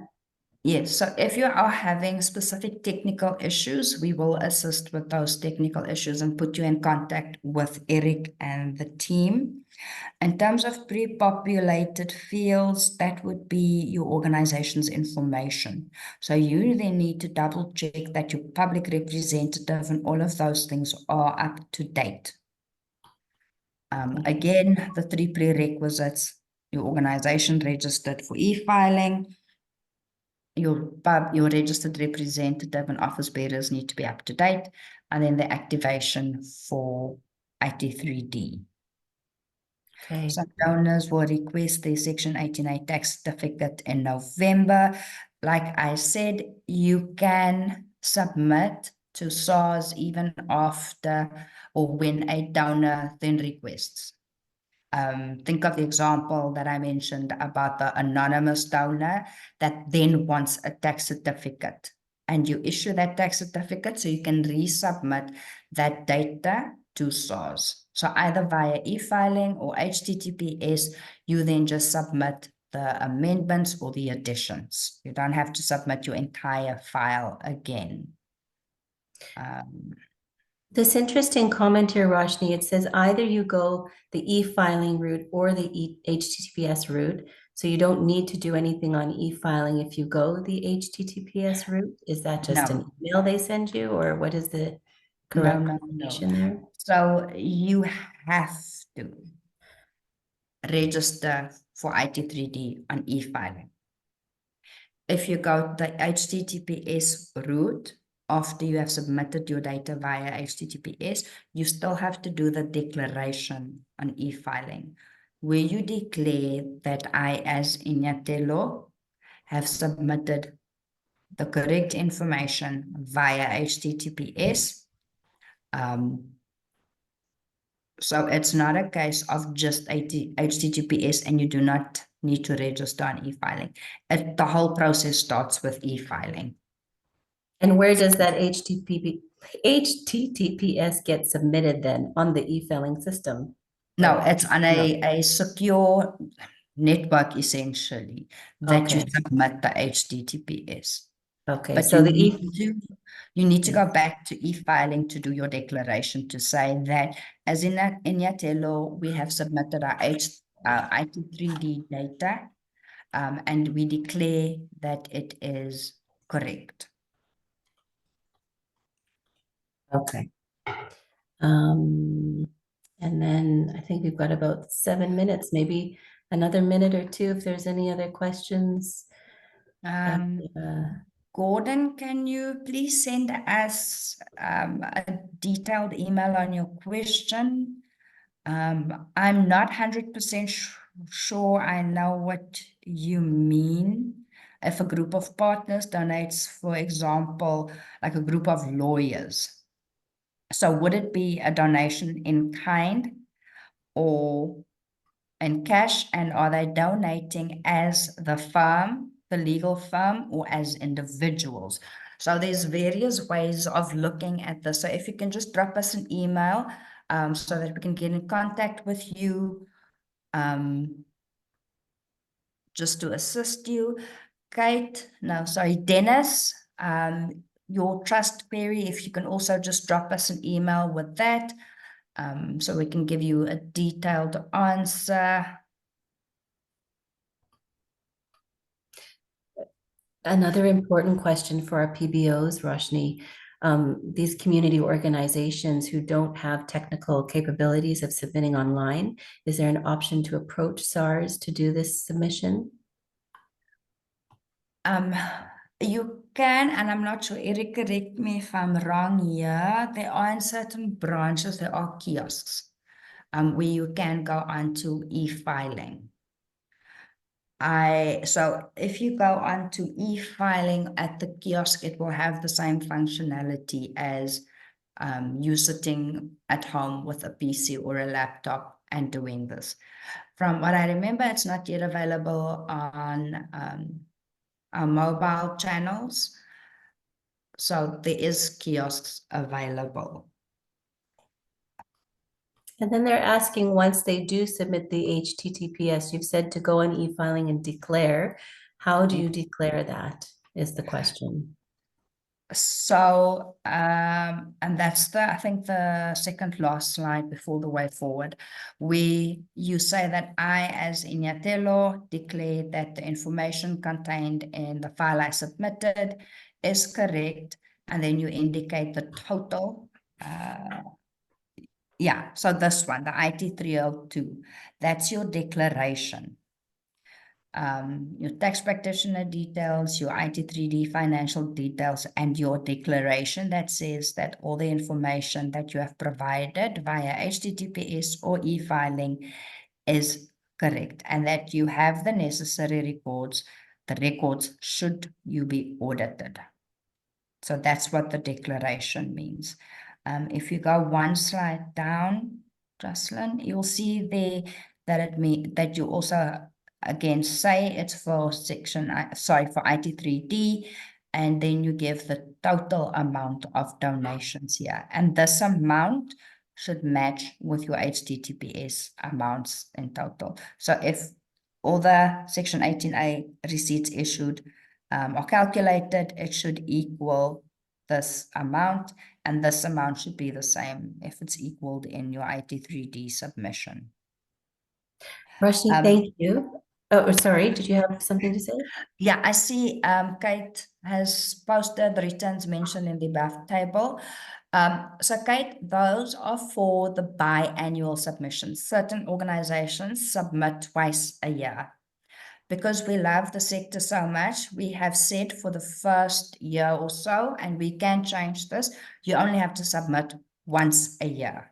Yes, so if you are having specific technical issues, we will assist with those technical issues and put you in contact with Eric and the team. In terms of pre-populated fields, that would be your organization's information. So you then need to double check that your public representative and all of those things are up to date. Again, the 3 prerequisites: your organization registered for e-filing, your registered representative and office bearers need to be up to date, and then the activation for IT3D. Okay. Some donors will request their Section 18A tax certificate in November. Like I said, you can submit to SARS even after or when a donor then requests. Think of the example that I mentioned about the anonymous donor that then wants a tax certificate, and you issue that tax certificate so you can resubmit that data to SARS. So either via e-filing or HTTPS, you then just submit the amendments or the additions. You don't have to submit your entire file again. This interesting comment here, Roshni, it says either you go the e-filing route or the HTTPS route. So you don't need to do anything on e-filing if you go the HTTPS route. Is that just an email they send you, or what is the correct information there? So you have to register for IT3D on e-filing. If you go the HTTPS route, after you have submitted your data via HTTPS, you still have to do the declaration on e-filing, where you declare that I, as Inyathelo, have submitted the correct information via HTTPS. So it's not a case of just HTTPS and you do not need to register on e-filing. The whole process starts with e-filing. And where does that HTTPS get submitted then? On the e-filing system? No, it's on a secure network, essentially, that you submit the HTTPS. Okay, But so you need to go back to e-filing to do your declaration to say that, as in Inyathelo, we have submitted our IT3D data, and we declare that it is correct. Okay. And And then I think we've got about 7 minutes, maybe another minute or two if there's any other questions. Gordon, can you please send us a detailed email on your question? I'm not 100% sure I know what you mean. If a group of partners donates, for example, like a group of lawyers. So would it be a donation in kind or in cash? And are they donating as the firm, the legal firm, or as individuals? So there's various ways of looking at this. So if you can just drop us an email so that we can get in contact with you just to assist you. Dennis, your trust query, if you can also just drop us an email with that so we can give you a detailed answer. Another important question for our PBOs, Roshni, these community organizations who don't have technical capabilities of submitting online, is there an option to approach SARS to do this submission? You can, and I'm not sure, Eric, correct me if I'm wrong here. There are in certain branches, there are kiosks where you can go on to e-filing. So if you go on to e-filing at the kiosk, it will have the same functionality as you sitting at home with a PC or a laptop and doing this. From what I remember, it's not yet available on our mobile channels. So there is kiosks available. And then they're asking, once they do submit the HTTPS, you've said to go on e-filing and declare. How do you declare that is the question. So, and that's I think the second last slide before the way forward, you say that I, as Inyathelo, declare that the information contained in the file I submitted is correct, and then you indicate the total. So this one, the IT302, that's your declaration. Your tax practitioner details, your IT3D financial details, and your declaration that says that all the information that you have provided via HTTPS or e-filing is correct, and that you have the necessary records, the records should you be audited. So that's what the declaration means. If you go one slide down, Jocelyn, you'll see there that you also again say it's for for IT3D, and then you give the total amount of donations here. And this amount should match with your HTTPS amounts in total. So if all the Section 18A receipts issued are calculated, it should equal this amount, and this amount should be the same if it's equaled in your IT3D submission. Roshni, thank you. Oh, sorry, did you have something to say? Yeah, I see Kate has posted the returns mentioned in the above table. So Kate, those are for the biannual submissions. Certain organizations submit twice a year. Because we love the sector so much, we have said for the first year or so, and we can change this, you only have to submit once a year.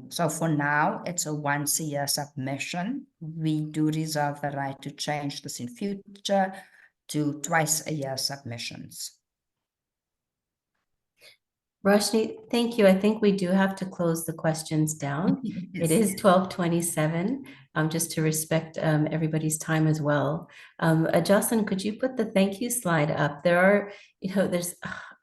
So for now, it's a once a year submission. We do reserve the right to change this in future to twice a year submissions. Roshni, thank you. I think we do have to close the questions down. It is 12:27, just to respect everybody's time as well. Jocelyn, could you put the thank you slide up? There are,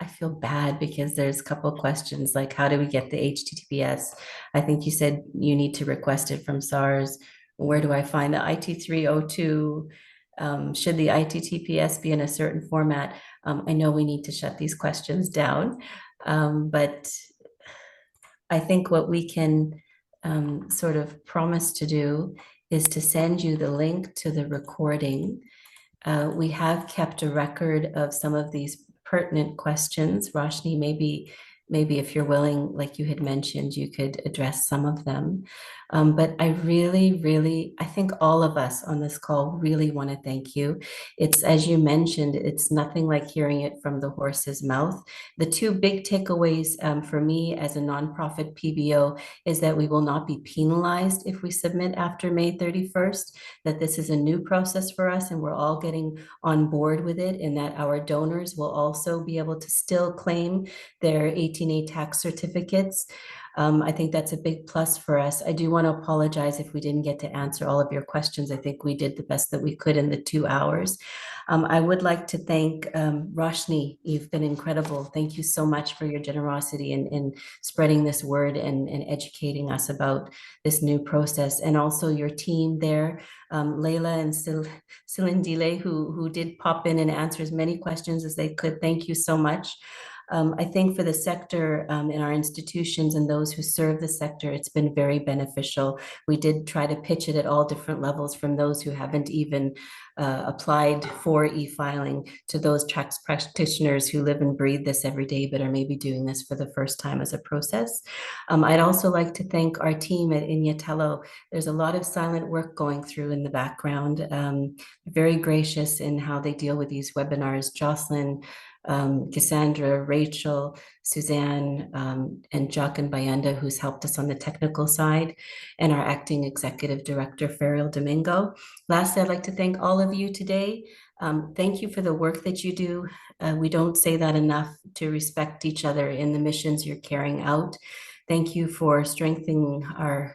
I feel bad because there's a couple of questions like, how do we get the HTTPS? I think you said you need to request it from SARS. Where do I find the IT302? Should the ITTPS be in a certain format? I know we need to shut these questions down. But I think what we can sort of promise to do is to send you the link to the recording. We have kept a record of some of these pertinent questions. Roshni, maybe maybe if you're willing, like you had mentioned, you could address some of them. But I really, I think all of us on this call really want to thank you. It's, as you mentioned, it's nothing like hearing it from the horse's mouth. The two big takeaways for me as a nonprofit PBO is that we will not be penalized if we submit after May 31st, that this is a new process for us and we're all getting on board with it, and that our donors will also be able to still claim their 18A tax certificates. I think that's a big plus for us. I do want to apologize if we didn't get to answer all of your questions. I think we did the best that we could in the 2 hours. I would like to thank Roshni. You've been incredible. Thank you so much for your generosity in spreading this word and educating us about this new process. And also your team there, Layla and Silindile, who did pop in and answer as many questions as they could. Thank you so much. I think for the sector in our institutions and those who serve the sector, it's been very beneficial. We did try to pitch it at all different levels, from those who haven't even applied for e-filing to those tax practitioners who live and breathe this every day, but are maybe doing this for the first time as a process. I'd also like to thank our team at Inyathelo. There's a lot of silent work going through in the background. Very gracious in how they deal with these webinars. Jocelyn, Cassandra, Rachel, Suzanne, and Jock and Bayenda, who's helped us on the technical side, and our acting executive director, Ferial Domingo. Lastly, I'd like to thank all of you today. Thank you for the work that you do. We don't say that enough, to respect each other in the missions you're carrying out. Thank you for strengthening our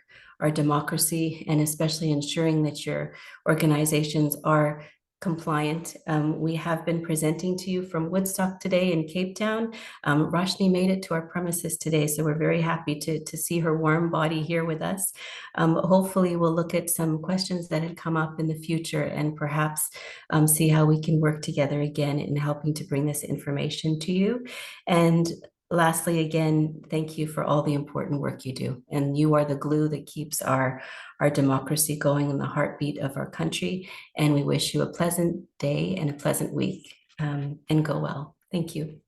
democracy, and especially ensuring that your organizations are compliant. We have been presenting to you from Woodstock today in Cape Town. Roshni made it to our premises today, so we're very happy to see her warm body here with us. Hopefully we'll look at some questions that had come up in the future, and perhaps see how we can work together again in helping to bring this information to you. And lastly, again, thank you for all the important work you do. And you are the glue that keeps our democracy going, in the heartbeat of our country. And we wish you a pleasant day and a pleasant week, and go well. Thank you.